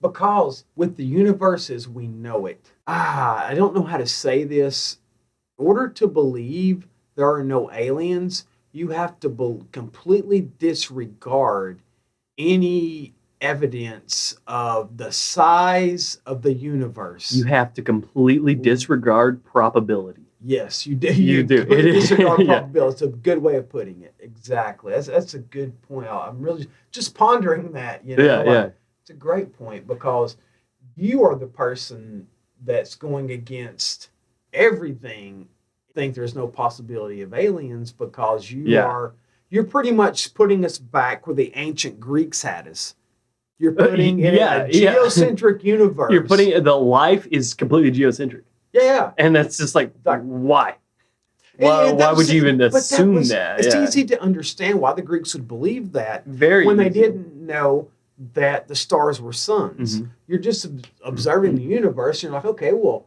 Speaker 1: Because with the universe as we know it, I don't know how to say this. In order to believe there are no aliens, you have to completely disregard any evidence of the size of the universe.
Speaker 2: You have to completely disregard probability.
Speaker 1: Yes, you do.
Speaker 2: You do.
Speaker 1: Disregard
Speaker 2: Yeah.
Speaker 1: probability. It's a good way of putting it. Exactly. That's a good point. I'm really just pondering that. You know,
Speaker 2: Yeah.
Speaker 1: It's a great point because you are the person that's going against everything. Think there's no possibility of aliens because you're pretty much putting us back where the ancient Greeks had us. You're putting it in a geocentric universe.
Speaker 2: You're putting the life is completely geocentric.
Speaker 1: Yeah.
Speaker 2: And that's just like why?
Speaker 1: Why
Speaker 2: Would you even assume that?
Speaker 1: It's easy to understand why the Greeks would believe that
Speaker 2: when
Speaker 1: they didn't know that the stars were suns.
Speaker 2: Mm-hmm.
Speaker 1: You're just observing the universe. And you're like, okay, well,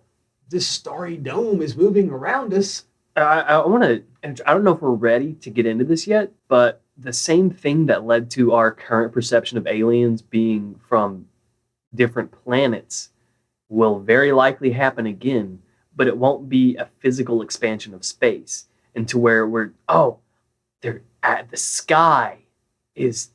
Speaker 1: this starry dome is moving around us.
Speaker 2: I want to, and I don't know if we're ready to get into this yet, but the same thing that led to our current perception of aliens being from different planets will very likely happen again, but it won't be a physical expansion of space into where they're at the sky is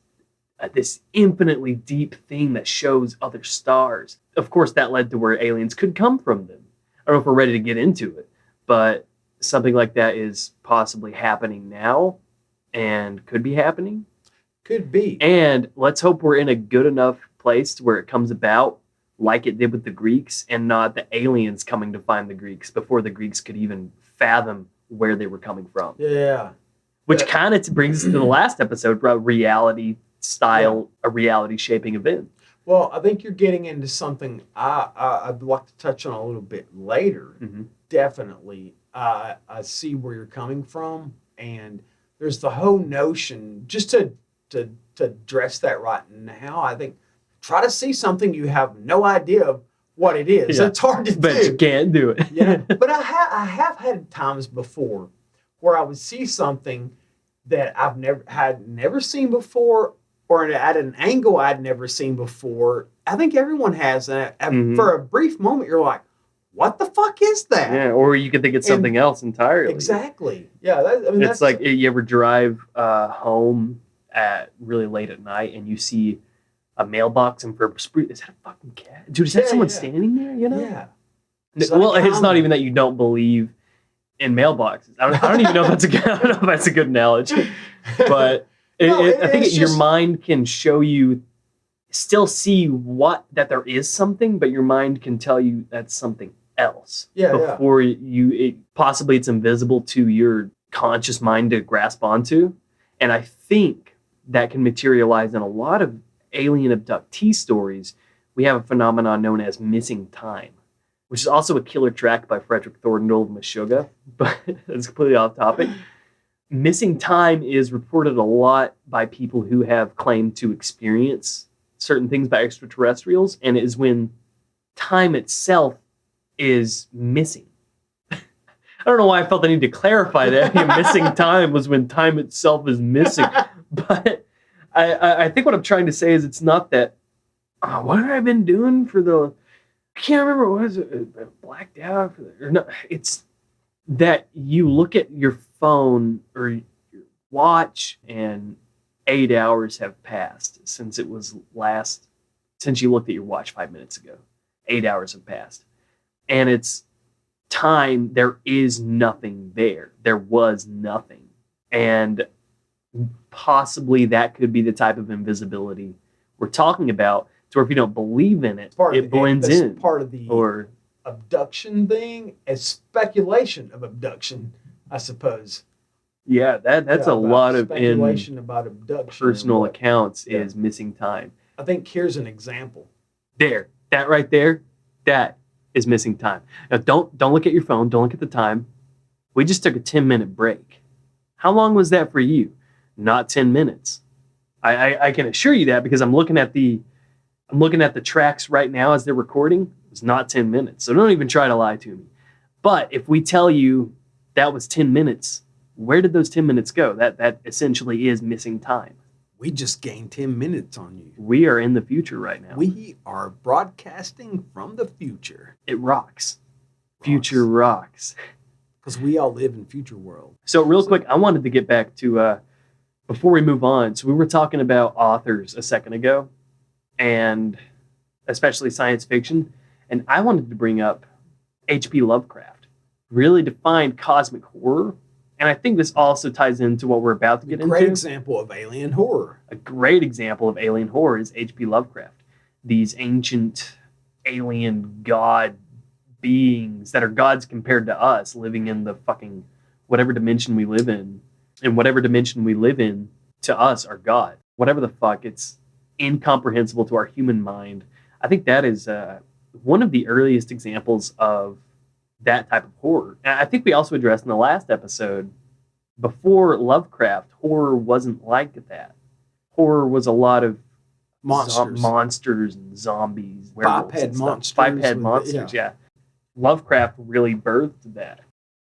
Speaker 2: this infinitely deep thing that shows other stars. Of course, that led to where aliens could come from them. I don't know if we're ready to get into it, but something like that is possibly happening now and could be happening.
Speaker 1: Could be.
Speaker 2: And let's hope we're in a good enough place where it comes about like it did with the Greeks and not the aliens coming to find the Greeks before the Greeks could even fathom where they were coming from.
Speaker 1: Yeah.
Speaker 2: Which kind of brings us to the last episode about reality style, a reality shaping event.
Speaker 1: Well, I think you're getting into something I'd like to touch on a little bit later.
Speaker 2: Mm-hmm.
Speaker 1: Definitely. I see where you're coming from. And there's the whole notion, just to address that right now, I think, try to see something you have no idea of what it is.
Speaker 2: Yeah.
Speaker 1: It's hard to do.
Speaker 2: But you can't do it.
Speaker 1: Yeah. But I have had times before where I would see something that I've never seen before, or at an angle I'd never seen before. I think everyone has. And for a brief moment, you're like, what the fuck is that?
Speaker 2: Yeah, or you could think it's something else entirely.
Speaker 1: Exactly. Yeah.
Speaker 2: It's like you ever drive home at really late at night and you see a mailbox and is that a fucking cat? Dude, is that someone standing there, you know?
Speaker 1: Yeah.
Speaker 2: Well, it's not even that you don't believe in mailboxes. I don't even know if that's I don't know if that's a good analogy. But I think your mind can show you, still see that there is something, but your mind can tell you that's something else. Before possibly it's invisible to your conscious mind to grasp onto. And I think that can materialize in a lot of alien abductee stories. We have a phenomenon known as missing time, which is also a killer track by Frederick Thorndell of Meshuggah, but it's completely off topic. missing time is reported a lot by people who have claimed to experience certain things by extraterrestrials, and it is when time itself is missing. I don't know why I felt the need to clarify that. Missing time was when time itself is missing. But I think what I'm trying to say is it's not that, what have I been doing for the, I can't remember, what is it, blacked out? Or no, it's that you look at your phone or your watch and 8 hours have passed since it was since you looked at your watch 5 minutes ago. 8 hours have passed. And it's time, there is nothing there. There was nothing. And possibly that could be the type of invisibility we're talking about, to where if you don't believe in it, it blends in.
Speaker 1: Part of the abduction thing, is speculation of abduction, I suppose.
Speaker 2: Yeah, that's a lot of
Speaker 1: speculation about abduction.
Speaker 2: Personal accounts is missing time.
Speaker 1: I think here's an example.
Speaker 2: There, that right there, that is missing time. Now, don't look at your phone. Don't look at the time. We just took a 10-minute break. How long was that for you? Not 10 minutes. I can assure you that, because I'm looking at the tracks right now as they're recording. It was not 10 minutes. So don't even try to lie to me. But if we tell you that was 10 minutes, where did those 10 minutes go? That essentially is missing time.
Speaker 1: We just gained 10 minutes on you.
Speaker 2: We are in the future right now.
Speaker 1: We are broadcasting from the future.
Speaker 2: It rocks. Future rocks.
Speaker 1: Because we all live in future world.
Speaker 2: So real quick, I wanted to get back to, before we move on, so we were talking about authors a second ago, and especially science fiction, and I wanted to bring up H.P. Lovecraft, really defined cosmic horror. And I think this also ties into what we're about to get into.
Speaker 1: A great example of alien horror.
Speaker 2: A great example of alien horror is H.P. Lovecraft. These ancient alien god beings that are gods compared to us, living in the fucking whatever dimension we live in. And whatever dimension we live in, to us, are God. Whatever the fuck, it's incomprehensible to our human mind. I think that is one of the earliest examples of that type of horror. And I think we also addressed in the last episode, before Lovecraft, horror wasn't like that. Horror was a lot of monsters and zombies,
Speaker 1: Biped monsters.
Speaker 2: Biped monsters, yeah. Lovecraft really birthed that.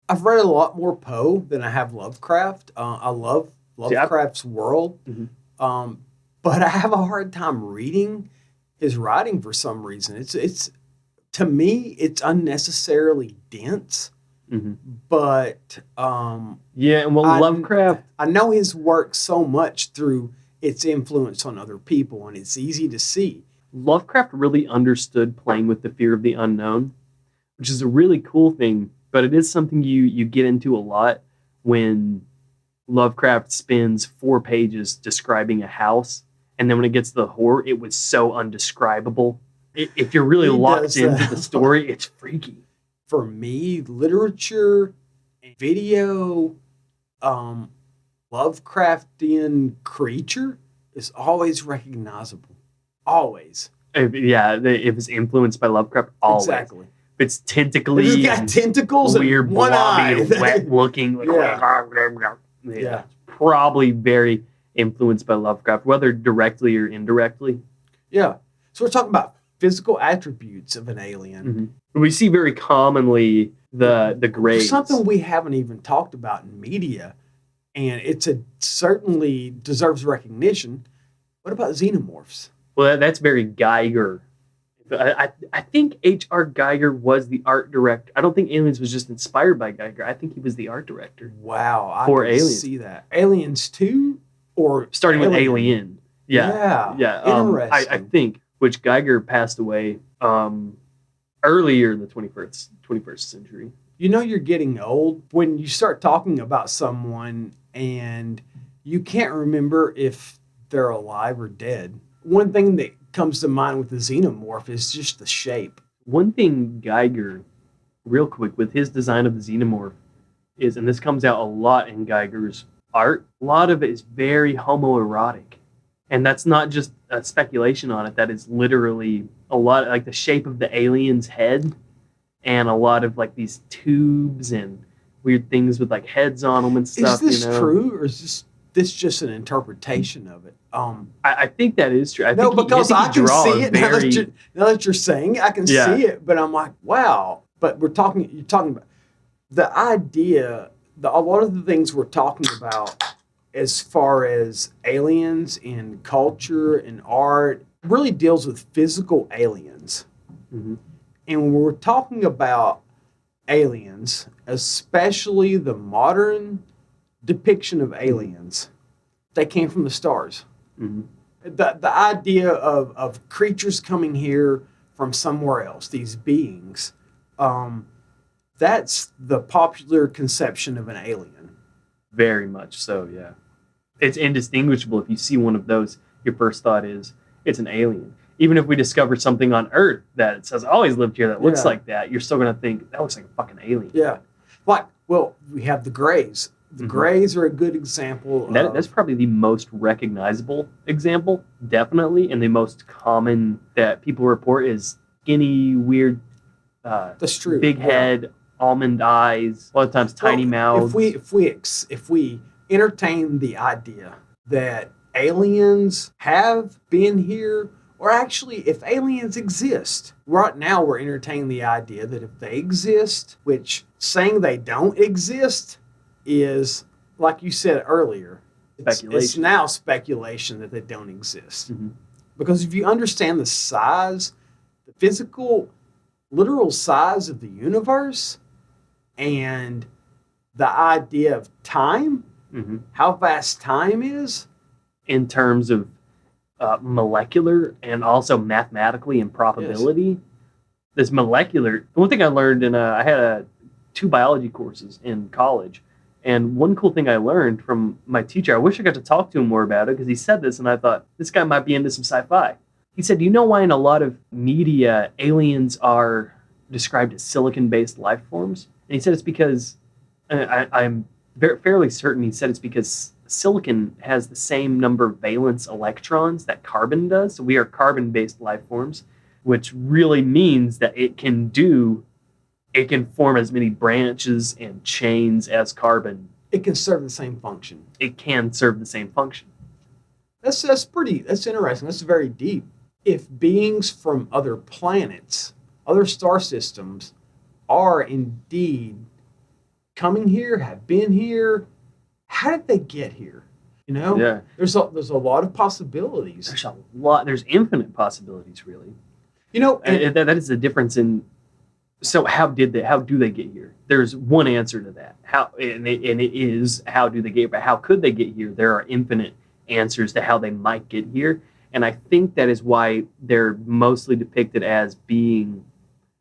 Speaker 1: I've read a lot more Poe than I have Lovecraft. I love Lovecraft's world.
Speaker 2: Mm-hmm.
Speaker 1: But I have a hard time reading his writing for some reason. It's to me, it's unnecessarily dense.
Speaker 2: Mm-hmm.
Speaker 1: But
Speaker 2: Lovecraft,
Speaker 1: I know his work so much through its influence on other people, and it's easy to see.
Speaker 2: Lovecraft really understood playing with the fear of the unknown, which is a really cool thing. But it is something you get into a lot when Lovecraft spends 4 pages describing a house, and then when it gets to the horror, it was so undescribable. If you're really locked into the story, it's freaky.
Speaker 1: For me, literature, video, Lovecraftian creature is always recognizable. Always.
Speaker 2: If it's influenced by Lovecraft, always. Exactly. If it's tentacly,
Speaker 1: it's got tentacles
Speaker 2: weird,
Speaker 1: and one eye,
Speaker 2: wet looking. Yeah, probably very influenced by Lovecraft, whether directly or indirectly.
Speaker 1: Yeah. So we're talking about physical attributes of an alien.
Speaker 2: Mm-hmm. We see very commonly the grays.
Speaker 1: Something we haven't even talked about in media, and certainly deserves recognition. What about xenomorphs?
Speaker 2: Well, that's very Geiger. I think H.R. Geiger was the art director. I don't think Aliens was just inspired by Geiger. I think he was the art director.
Speaker 1: Wow, I
Speaker 2: can
Speaker 1: Aliens. See that. Aliens 2 or
Speaker 2: starting with Alien. Yeah.
Speaker 1: Interesting.
Speaker 2: I think, which Geiger passed away earlier in the 21st century.
Speaker 1: You know you're getting old when you start talking about someone and you can't remember if they're alive or dead. One thing that comes to mind with the xenomorph is just the shape.
Speaker 2: One thing Geiger, real quick, with his design of the xenomorph is, and this comes out a lot in Geiger's art, a lot of it is very homoerotic. And that's not just a speculation on it. That is literally a lot, like the shape of the alien's head and a lot of like these tubes and weird things with like heads on them and stuff.
Speaker 1: Is this
Speaker 2: you know,
Speaker 1: true, or is this just an interpretation of it?
Speaker 2: I think that is true. I
Speaker 1: No,
Speaker 2: think
Speaker 1: because I can see it
Speaker 2: very,
Speaker 1: now that you're saying it, I can
Speaker 2: Yeah.
Speaker 1: see it, but I'm like, wow. But you're talking about the idea, a lot of the things we're talking about as far as aliens in culture and art really deals with physical aliens.
Speaker 2: Mhm.
Speaker 1: And when we're talking about aliens, especially the modern depiction of aliens, they came from the stars.
Speaker 2: Mhm.
Speaker 1: The idea of creatures coming here from somewhere else, these beings, that's the popular conception of an alien.
Speaker 2: Very much so, yeah. It's indistinguishable. If you see one of those, your first thought is it's an alien. Even if we discover something on Earth that says always lived here that looks
Speaker 1: Yeah.
Speaker 2: like that, you're still gonna think that looks like a fucking alien.
Speaker 1: Yeah. Like, well, we have the Greys. The
Speaker 2: Mhm.
Speaker 1: Greys are a good example.
Speaker 2: And that's probably the most recognizable example, definitely, and the most common that people report is skinny, weird,
Speaker 1: That's true.
Speaker 2: big
Speaker 1: Yeah.
Speaker 2: head, almond eyes, a lot of times tiny mouths.
Speaker 1: If we entertain the idea that aliens have been here, or actually if aliens exist, right now we're entertaining the idea that if they exist, which saying they don't exist is, like you said earlier, it's now speculation that they don't exist.
Speaker 2: Mhm.
Speaker 1: Because if you understand the size, the physical, literal size of the universe, and the idea of time,
Speaker 2: Mhm.
Speaker 1: how vast time is,
Speaker 2: In terms of molecular and also mathematically and probability. This molecular. One thing I learned I had 2 biology courses in college, and one cool thing I learned from my teacher. I wish I got to talk to him more about it because he said this, and I thought this guy might be into some sci-fi. He said, "Do you know why in a lot of media aliens are described as silicon-based life forms?" And he said it's because I'm fairly certain. He said it's because silicon has the same number of valence electrons that carbon does. So we are carbon-based life forms, which really means that it can form as many branches and chains as carbon.
Speaker 1: it can serve the same function.
Speaker 2: It can serve the same function.
Speaker 1: That's interesting. That's very deep. If beings from other planets, other star systems, are indeed coming here, have been here, how did they get here? You know,
Speaker 2: Yeah.
Speaker 1: there's a lot of possibilities.
Speaker 2: There's a lot. There's infinite possibilities, really.
Speaker 1: You know,
Speaker 2: And that is the difference in. So how do they get here? There's one answer to that. And it is how do they get here? But how could they get here? There are infinite answers to how they might get here, and I think that is why they're mostly depicted as being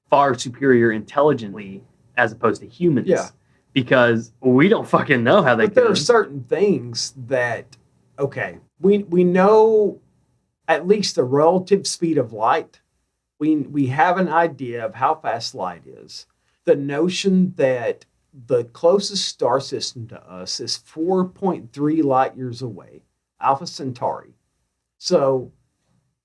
Speaker 2: far superior intelligently as opposed to humans.
Speaker 1: Yeah.
Speaker 2: Because we don't fucking know how they.
Speaker 1: But there are certain things that, okay, we know at least the relative speed of light. We have an idea of how fast light is. The notion that the closest star system to us is 4.3 light years away, Alpha Centauri. So,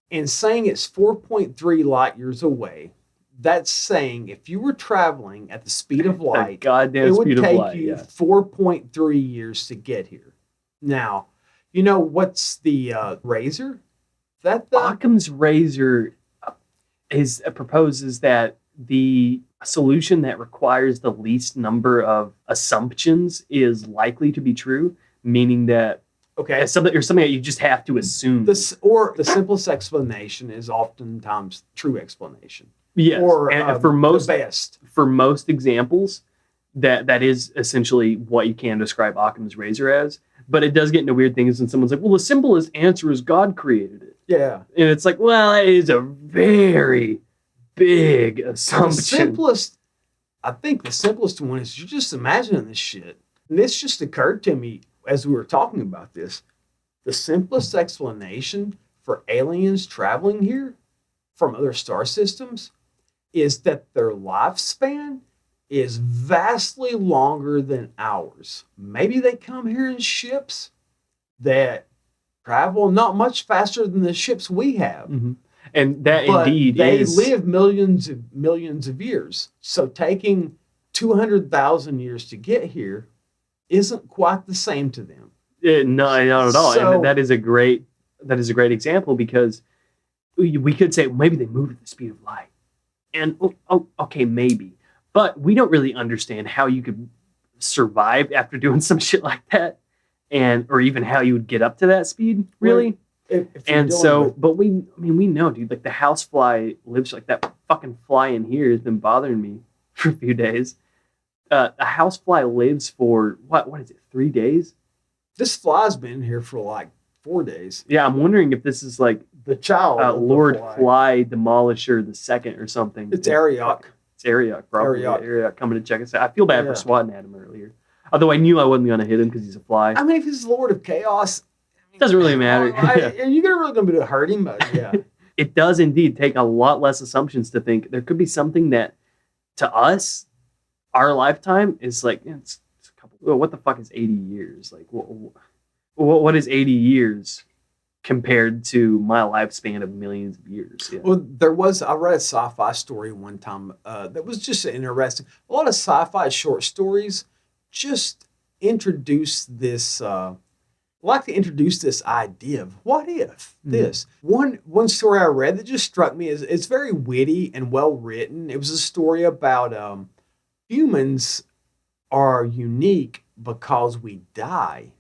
Speaker 1: in saying it's 4.3 light years away, that's saying if you were traveling at the speed of light,
Speaker 2: goddamn
Speaker 1: it would
Speaker 2: speed of
Speaker 1: take
Speaker 2: light,
Speaker 1: you
Speaker 2: yeah.
Speaker 1: 4.3 years to get here. Now, you know what's the razor? That the
Speaker 2: Occam's razor proposes that the solution that requires the least number of assumptions is likely to be true, meaning that
Speaker 1: okay,
Speaker 2: something that you just have to assume.
Speaker 1: or the simplest explanation is oftentimes true explanation.
Speaker 2: Yes,
Speaker 1: Or
Speaker 2: and for most
Speaker 1: the best.
Speaker 2: For most examples, that is essentially what you can describe Occam's razor as. But it does get into weird things, and someone's like, "Well, the simplest answer is God created it."
Speaker 1: Yeah,
Speaker 2: And it's like, well, that is a very big assumption.
Speaker 1: I think the simplest one is you're just imagining this shit. And this just occurred to me as we were talking about this. The simplest explanation for aliens traveling here from other star systems is that their lifespan is vastly longer than ours. Maybe they come here in ships that travel not much faster than the ships we have.
Speaker 2: Mm-hmm. And that
Speaker 1: but
Speaker 2: indeed
Speaker 1: they
Speaker 2: is...
Speaker 1: live millions of years. So taking 200,000 years to get here isn't quite the same to them.
Speaker 2: No, not at all.
Speaker 1: So-
Speaker 2: And that is a great example, because we could say maybe they move at the speed of light, and okay, maybe, but we don't really understand how you could survive after doing some shit like that, or even how you would get up to that speed, really.
Speaker 1: If you're
Speaker 2: And
Speaker 1: dealing
Speaker 2: so,
Speaker 1: with-
Speaker 2: but we know, dude, like the housefly lives, like that fucking fly in here has been bothering me for a few days. A housefly lives for what is it, 3 days?
Speaker 1: this fly's been here for like 4 days.
Speaker 2: Yeah, I'm wondering if this is like
Speaker 1: The child, of the
Speaker 2: Lord Fly Demolisher the second or something.
Speaker 1: It's Ariok.
Speaker 2: It's Ariok, probably.
Speaker 1: Ariok.
Speaker 2: Ariok coming to check us out. I feel bad
Speaker 1: Yeah.
Speaker 2: for swatting at him earlier. Although I knew I wasn't going to hit him because he's a fly.
Speaker 1: I mean, if he's Lord of Chaos,
Speaker 2: Doesn't really matter.
Speaker 1: Are you really going to be able to hurt him? But yeah.
Speaker 2: It does indeed take a lot less assumptions to think there could be something that, to us, our lifetime is like, it's a couple. Well, what the fuck is 80 years? Like, what is 80 years compared to my lifespan of millions of years? Yeah.
Speaker 1: Well, I read a sci-fi story one time that was just interesting. A lot of sci-fi short stories just introduce this, like to introduce this idea of what if this. One story I read that just struck me is it's very witty and well written. It was a story about humans are unique because we die.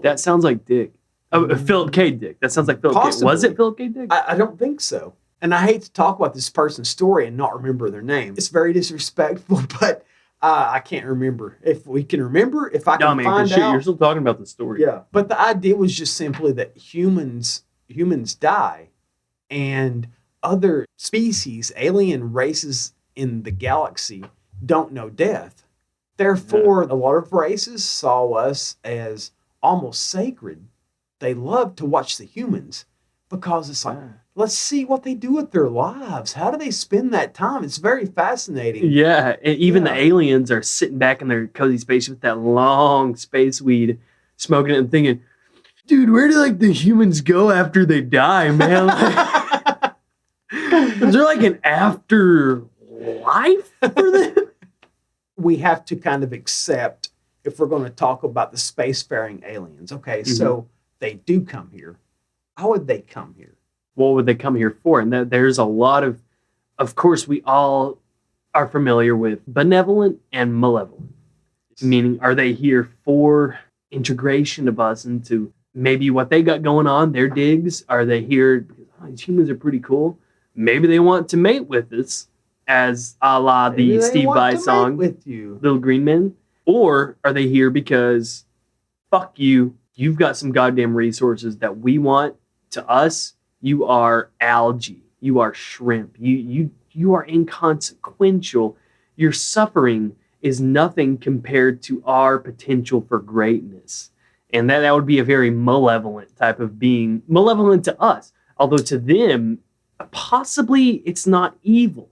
Speaker 2: That sounds like Dick. Philip K. Dick. That sounds like Philip K. Was
Speaker 1: Possibly.
Speaker 2: it Philip K. Dick?
Speaker 1: I don't think so. And I hate to talk about this person's story and not remember their name. It's very disrespectful, but I can't remember. If we can remember, if I can find out.
Speaker 2: You're still talking about the story.
Speaker 1: Yeah. But the idea was just simply that humans die, and other species, alien races in the galaxy don't know death. Therefore, a lot of races saw us as almost sacred. They love to watch the humans because it's like, let's see what they do with their lives. How do they spend that time? It's very fascinating.
Speaker 2: Yeah, and even
Speaker 1: Yeah.
Speaker 2: the aliens are sitting back in their cozy space with that long space weed, smoking it and thinking, dude, where do like the humans go after they die, man? Is there like an afterlife for them?
Speaker 1: We have to kind of accept, if we're going to talk about the spacefaring aliens. Okay, so they do come here. How would they come here?
Speaker 2: What would they come here for? And there's a lot of course, we all are familiar with benevolent and malevolent. Meaning, are they here for integration of us into maybe what they got going on, their digs? Are they here because these humans are pretty cool? Maybe they want to mate with us, as a la
Speaker 1: Maybe
Speaker 2: the
Speaker 1: they
Speaker 2: Steve
Speaker 1: want
Speaker 2: Vai
Speaker 1: to
Speaker 2: song,
Speaker 1: mate with you.
Speaker 2: Little Green Men? Or are they here because, fuck you, you've got some goddamn resources that we want. To us, you are algae, you are shrimp, you are inconsequential. Your suffering is nothing compared to our potential for greatness. And that would be a very malevolent type of being, malevolent to us. Although to them, possibly it's not evil.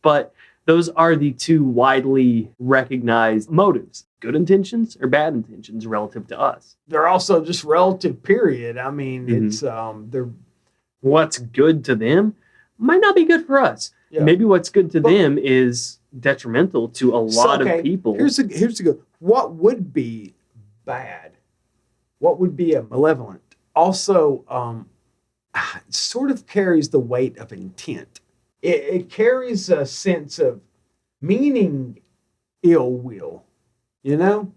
Speaker 2: But those are the two widely recognized motives. Good intentions or bad intentions relative to us.
Speaker 1: They're also just relative, period. I mean, it's they're
Speaker 2: What's good to them might not be good for us.
Speaker 1: yeah.
Speaker 2: Maybe what's good to them is detrimental to a lot of people.
Speaker 1: Here's the go. What would be bad? What would be a malevolent? Also, it sort of carries the weight of intent. It carries a sense of meaning ill will. You know?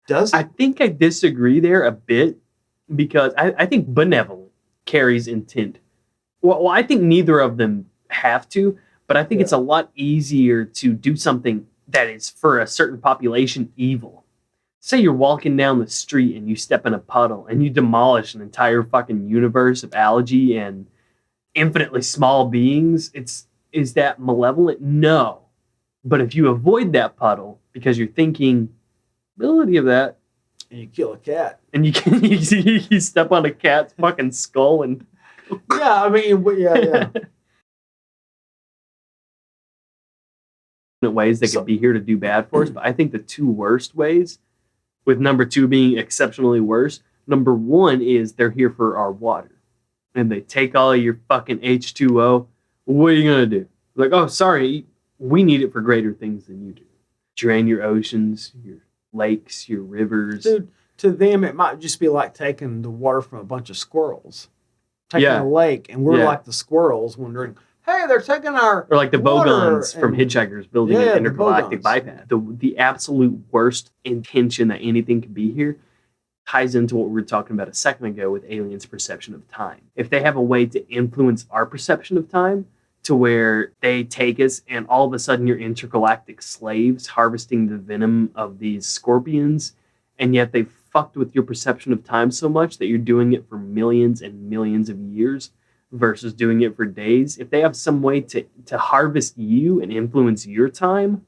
Speaker 1: Does it?
Speaker 2: I think I disagree there a bit, because I think benevolent carries intent. Well, I think neither of them have to, but I think it's a lot easier to do something that is for a certain population evil. Say you're walking down the street and you step in a puddle and you demolish an entire fucking universe of algae and infinitely small beings. Is that malevolent? No. But if you avoid that puddle because you're thinking ability of that,
Speaker 1: and you kill a cat.
Speaker 2: and you step on a cat's fucking skull and
Speaker 1: Yeah, I mean, yeah.
Speaker 2: ways they could be here to do bad for us. But I think the two worst ways, with number two being exceptionally worse, number one is they're here for our water. And they take all your fucking H2O. What are you going to do? Like, oh, sorry, we need it for greater things than you do. Drain your oceans, your lakes, your rivers.
Speaker 1: Dude, to them, it might just be like taking the water from a bunch of squirrels. Taking
Speaker 2: Yeah.
Speaker 1: a lake, and we're
Speaker 2: Yeah.
Speaker 1: like the squirrels wondering, hey, they're taking our
Speaker 2: Or like the
Speaker 1: water,
Speaker 2: Bogons from
Speaker 1: and-
Speaker 2: Hitchhikers building
Speaker 1: Yeah,
Speaker 2: an
Speaker 1: the
Speaker 2: intergalactic
Speaker 1: Bogons.
Speaker 2: bypass. The absolute worst intention that anything could be here ties into what we were talking about a second ago with aliens' perception of time. If they have a way to influence our perception of time to where they take us and all of a sudden you're intergalactic slaves harvesting the venom of these scorpions, and yet they fucked with your perception of time so much that you're doing it for millions and millions of years versus doing it for days. If they have some way to harvest you and influence your time,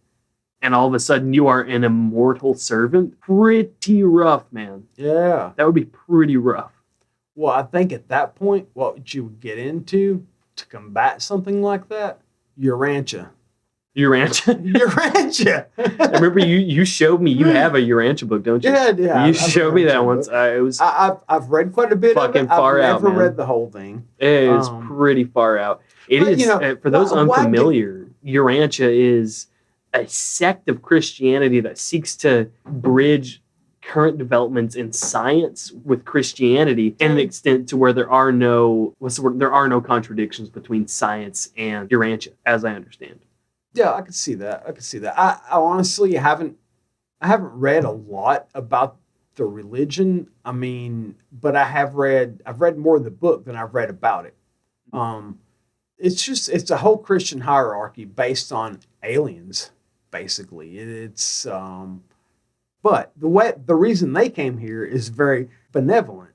Speaker 2: and all of a sudden you are an immortal servant, pretty rough, man.
Speaker 1: Yeah.
Speaker 2: That would be pretty rough.
Speaker 1: Well, I think at that point, what you would get into to combat something like that, Urantia.
Speaker 2: Urantia.
Speaker 1: Urantia.
Speaker 2: I remember you showed me, you have a Urantia book, don't you?
Speaker 1: Yeah.
Speaker 2: You showed me that once. It was
Speaker 1: I've read quite a bit
Speaker 2: fucking
Speaker 1: of it.
Speaker 2: far
Speaker 1: I've
Speaker 2: out,
Speaker 1: never
Speaker 2: man.
Speaker 1: read the whole thing.
Speaker 2: It is pretty far out. It
Speaker 1: But,
Speaker 2: is,
Speaker 1: you know,
Speaker 2: for those
Speaker 1: why give-
Speaker 2: unfamiliar, Urantia is a sect of Christianity that seeks to bridge current developments in science with Christianity in an extent to where there are no contradictions between science and Urantia, as I understand.
Speaker 1: Yeah, I could see that. I honestly haven't read a lot about the religion. I mean, but I've read more of the book than I've read about it. It's a whole Christian hierarchy based on aliens, basically. But the reason they came here is very benevolent.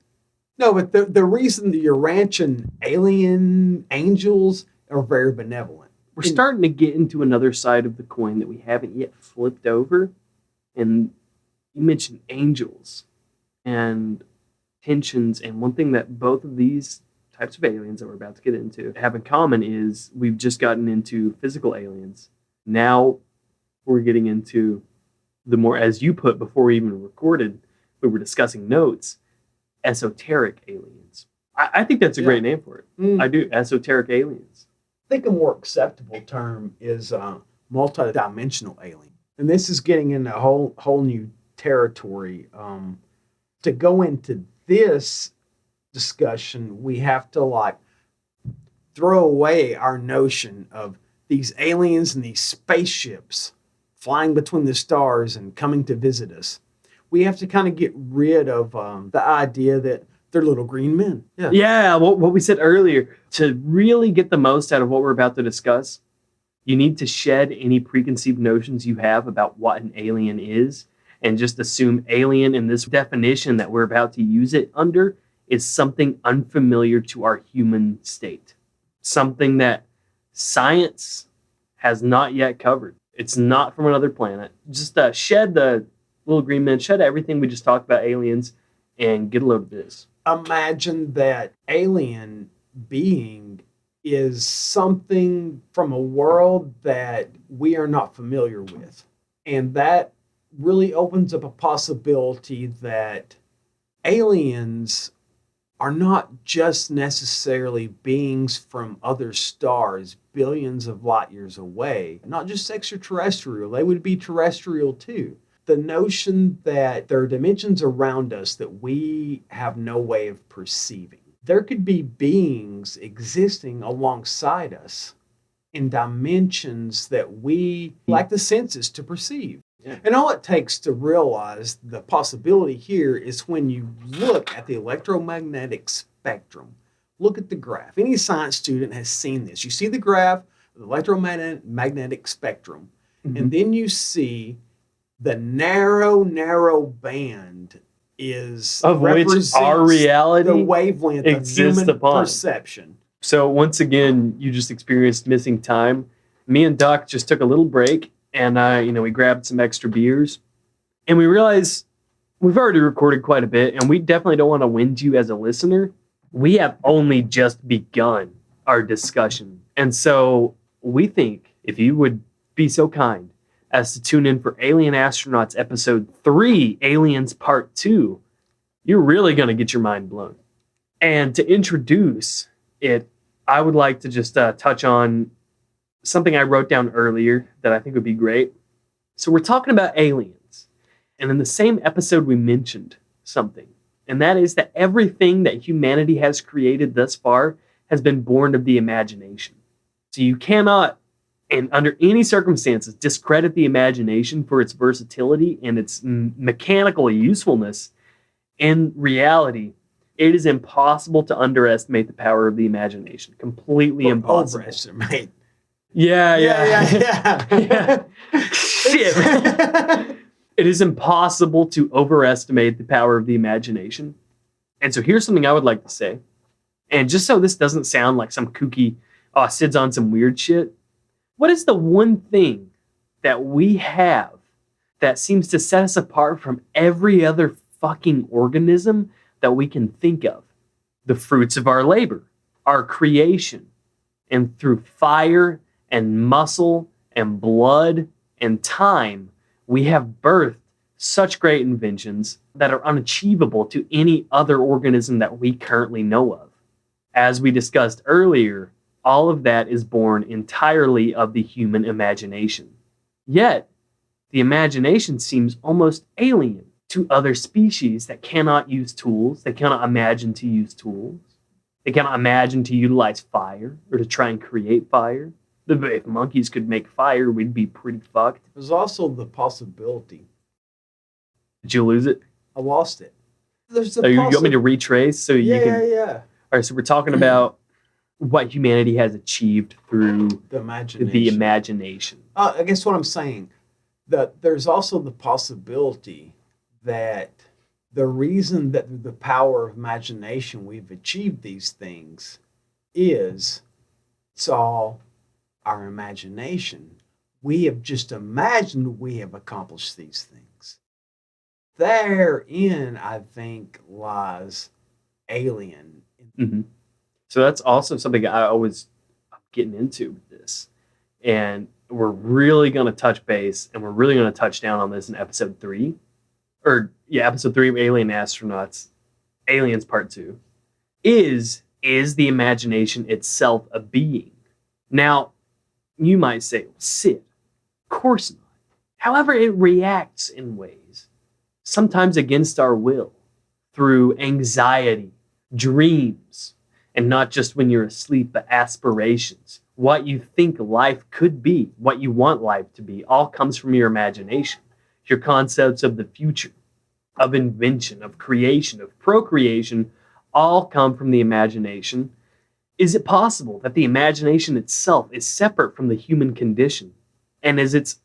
Speaker 1: No, but the reason the Urantian alien angels are very benevolent.
Speaker 2: We're starting to get into another side of the coin that we haven't yet flipped over. And you mentioned angels and tensions. And one thing that both of these types of aliens that we're about to get into have in common is we've just gotten into physical aliens. Now we're getting into the more, as you put before we even recorded, we were discussing notes, esoteric aliens. I think that's a great name for it. I do, esoteric aliens.
Speaker 1: I think a more acceptable term is multidimensional alien. And this is getting into a whole new territory. To go into this discussion, we have to throw away our notion of these aliens and these spaceships flying between the stars and coming to visit us. We have to kind of get rid of the idea that they're little green men.
Speaker 2: Yeah, what we said earlier. To really get the most out of what we're about to discuss, you need to shed any preconceived notions you have about what an alien is and just assume alien in this definition that we're about to use it under is something unfamiliar to our human state. Something that science has not yet covered. It's not from another planet. Just shed the little green men, shed everything we just talked about aliens, and get a load of this.
Speaker 1: Imagine that alien being is something from a world that we are not familiar with. And that really opens up a possibility that aliens are not just necessarily beings from other stars billions of light years away, not just extraterrestrial, they would be terrestrial too. The notion that there are dimensions around us that we have no way of perceiving. There could be beings existing alongside us in dimensions that we lack the senses to perceive. Yeah. And all it takes to realize the possibility here is when you look at the electromagnetic spectrum. Look at the graph. Any science student has seen this. You see the graph of the electromagnetic spectrum, and then you see the narrow band is
Speaker 2: of which our reality
Speaker 1: the wavelength of human perception.
Speaker 2: So once again, you just experienced missing time. Me and Doc just took a little break, and we grabbed some extra beers, and we realized we've already recorded quite a bit, and we definitely don't want to wind you as a listener. We have only just begun our discussion, and so we think if you would be so kind as to tune in for Alien Astronauts Episode 3, Aliens Part 2, you're really going to get your mind blown. And to introduce it, I would like to just touch on something I wrote down earlier that I think would be great. So we're talking about aliens. And in the same episode, we mentioned something. And that is that everything that humanity has created thus far has been born of the imagination. So you cannot, and under any circumstances, discredit the imagination for its versatility and its mechanical usefulness. In reality, it is impossible to underestimate the power of the imagination. Completely
Speaker 1: Or
Speaker 2: impossible.
Speaker 1: overestimate.
Speaker 2: Yeah.
Speaker 1: Yeah.
Speaker 2: Shit. It is impossible to overestimate the power of the imagination. And so here's something I would like to say. And just so this doesn't sound like some kooky, Sid's on some weird shit. What is the one thing that we have that seems to set us apart from every other fucking organism that we can think of? The fruits of our labor, our creation. And through fire and muscle and blood and time, we have birthed such great inventions that are unachievable to any other organism that we currently know of. As we discussed earlier, all of that is born entirely of the human imagination. Yet, the imagination seems almost alien to other species that cannot use tools, they cannot imagine to use tools, they cannot imagine to utilize fire or to try and create fire. If monkeys could make fire, we'd be pretty fucked.
Speaker 1: There's also the possibility.
Speaker 2: Did you lose it?
Speaker 1: I lost it. There's
Speaker 2: You want me to retrace so you can?
Speaker 1: Yeah.
Speaker 2: All right, so we're talking about what humanity has achieved through
Speaker 1: The imagination.
Speaker 2: the imagination.
Speaker 1: I guess what I'm saying, that there's also the possibility that the reason that the power of imagination we've achieved these things is it's all our imagination. We have just imagined we have accomplished these things. Therein, I think, lies alien.
Speaker 2: Mm-hmm. So that's also something I always getting into with this. And we're really going to touch base and we're really going to touch down on this in episode 3. Episode 3 of Alien Astronauts, Aliens Part 2. Is the imagination itself a being? Now, you might say, well, Sid, of course not. However, it reacts in ways, sometimes against our will, through anxiety, dreams, and not just when you're asleep, but aspirations. What you think life could be, what you want life to be, all comes from your imagination. Your concepts of the future, of invention, of creation, of procreation, all come from the imagination. Is it possible that the imagination itself is separate from the human condition, and as it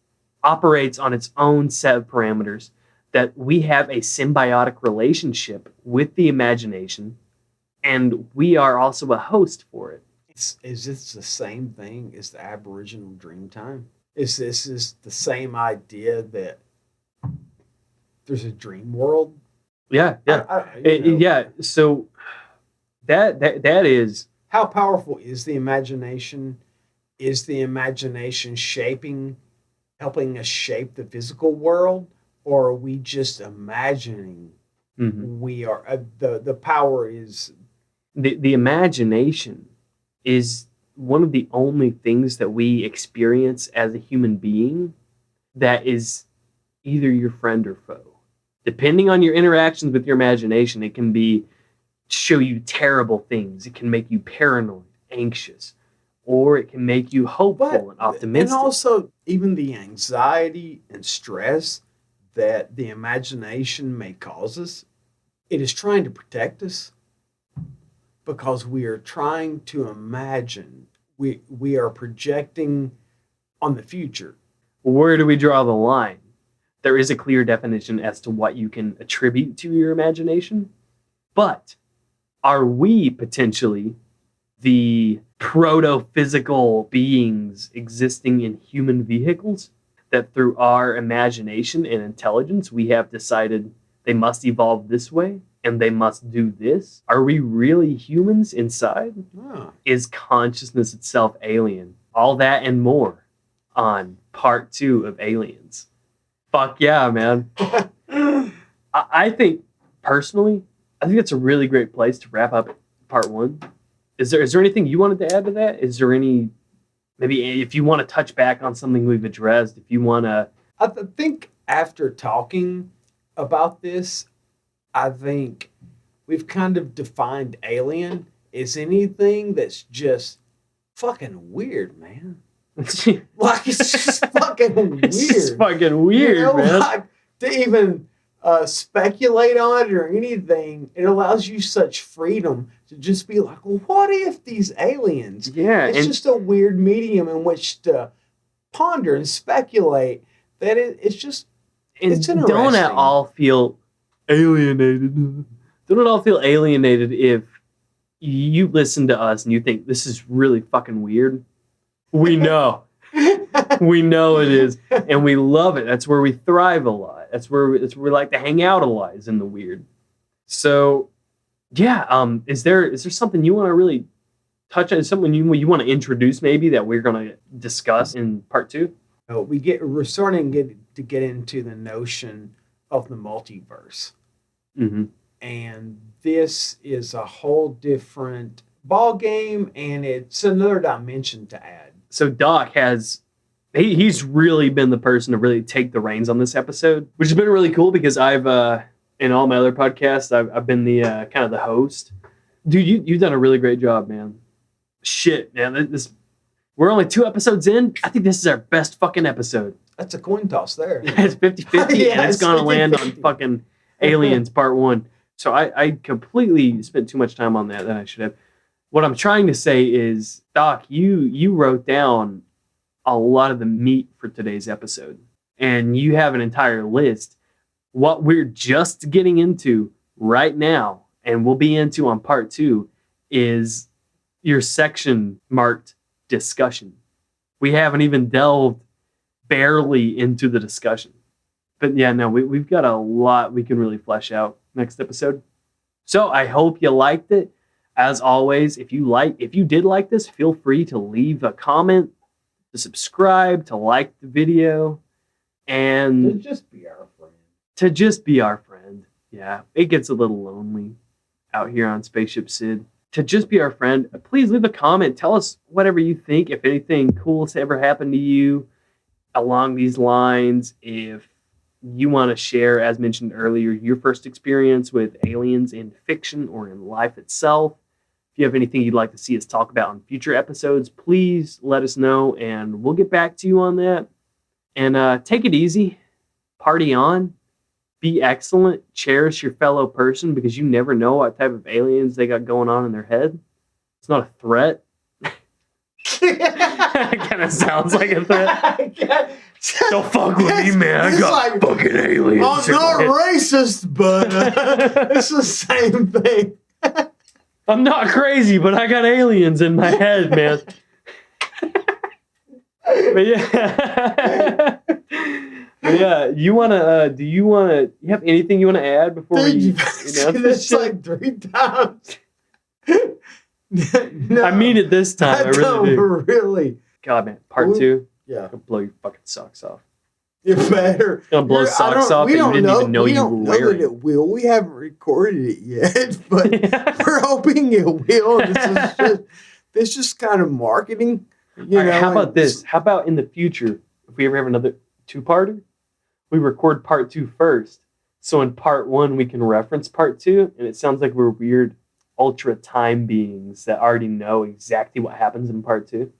Speaker 2: operates on its own set of parameters, that we have a symbiotic relationship with the imagination, and we are also a host for it?
Speaker 1: Is this the same thing as the Aboriginal dream time? Is this the same idea that there's a dream world?
Speaker 2: Yeah. So that is.
Speaker 1: How powerful is the imagination? Is the imagination helping us shape the physical world, or are we just imagining?
Speaker 2: Mm-hmm.
Speaker 1: We are the power is
Speaker 2: the imagination is one of the only things that we experience as a human being that is either your friend or foe. Depending on your interactions with your imagination, it can show you terrible things. It can make you paranoid, anxious, or it can make you hopeful and optimistic.
Speaker 1: And also, even the anxiety and stress that the imagination may cause us, it is trying to protect us because we are trying to imagine. We are projecting on the future.
Speaker 2: Where do we draw the line? There is a clear definition as to what you can attribute to your imagination, but are we potentially the proto-physical beings existing in human vehicles that through our imagination and intelligence we have decided they must evolve this way and they must do this? Are we really humans inside?
Speaker 1: Oh.
Speaker 2: Is consciousness itself alien? All that and more on part 2 of Aliens. Fuck yeah, man. I think, personally, I think it's a really great place to wrap up part 1. Is there anything you wanted to add to that? Is there any maybe if you want to touch back on something we've addressed, if you want to.
Speaker 1: I think after talking about this, I think we've kind of defined alien as anything that's just fucking weird, man. Like, it's just fucking weird.
Speaker 2: It's just fucking weird, man.
Speaker 1: Like, to even speculate on it or anything, it allows you such freedom to just be like, well, what if these aliens?
Speaker 2: Yeah.
Speaker 1: It's just a weird medium in which to ponder and speculate. That it's just, it's interesting.
Speaker 2: Don't it all feel alienated? Don't it all feel alienated if you listen to us and you think this is really fucking weird? We know. We know it is, and we love it. That's where we thrive a lot. That's where we like to hang out a lot, is in the weird. So, yeah. Is there something you want to really touch on? Something you want to introduce, maybe, that we're going to discuss in part 2?
Speaker 1: We're starting to get into the notion of the multiverse, and this is a whole different ball game, and it's another dimension to add.
Speaker 2: So Doc he's really been the person to really take the reins on this episode, which has been really cool because I've in all my other podcasts I've been the kind of the host. Dude, you've done a really great job, man. Shit, man, we're only 2 episodes in. I think this is our best fucking episode.
Speaker 1: That's a coin toss there.
Speaker 2: It's 50-50,
Speaker 1: Yeah,
Speaker 2: and it's gonna land on fucking Aliens Part 1. So I completely spent too much time on that than I should have. What I'm trying to say is, Doc, you wrote down a lot of the meat for today's episode, and you have an entire list. What we're just getting into right now, and we'll be into on part 2, is your section marked discussion. We haven't even delved barely into the discussion. But yeah, no, we've got a lot we can really flesh out next episode. So I hope you liked it. As always, if you did like this, feel free to leave a comment, to subscribe, to like the video, and
Speaker 1: to just be our friend.
Speaker 2: Yeah, it gets a little lonely out here on Spaceship Sid. To just be our friend, please leave a comment. Tell us whatever you think. If anything cool has ever happened to you along these lines, if you want to share, as mentioned earlier, your first experience with aliens in fiction or in life itself. If you have anything you'd like to see us talk about in future episodes, please let us know, and we'll get back to you on that. And take it easy. Party on. Be excellent. Cherish your fellow person, because you never know what type of aliens they got going on in their head. It's not a threat. It kind of sounds like a threat. Don't fuck with me, man. I got fucking aliens.
Speaker 1: I'm not racist, but it's the same thing.
Speaker 2: I'm not crazy, but I got aliens in my head, man. But yeah. You have anything you want to add before we announce this shit?
Speaker 1: Like 3 times. No,
Speaker 2: I mean it this time. I really do.
Speaker 1: Really.
Speaker 2: God, man. Part 2.
Speaker 1: Yeah.
Speaker 2: I'll blow your fucking socks off.
Speaker 1: You better.
Speaker 2: Gonna blow socks off that you didn't even know you were wearing.
Speaker 1: It will. We haven't recorded it yet, but we're hoping it will. This just kind of marketing.
Speaker 2: Right, how about this? How about in the future, if we ever have another 2-parter, we record part 2 first. So in part 1, we can reference part 2, and it sounds like we're weird ultra time beings that already know exactly what happens in part 2.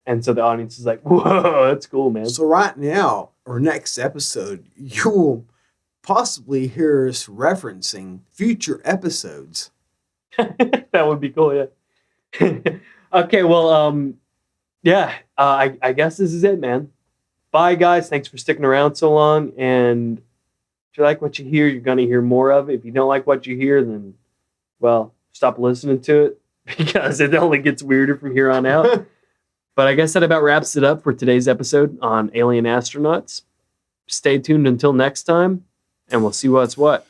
Speaker 2: And so the audience is like, whoa, that's cool, man.
Speaker 1: So right now, or next episode, you will possibly hear us referencing future episodes.
Speaker 2: That would be cool, yeah. Okay, well, I guess this is it, man. Bye, guys. Thanks for sticking around so long. And if you like what you hear, you're going to hear more of it. If you don't like what you hear, then, well, stop listening to it, because it only gets weirder from here on out. But I guess that about wraps it up for today's episode on Alien Astronauts. Stay tuned until next time, and we'll see what's what.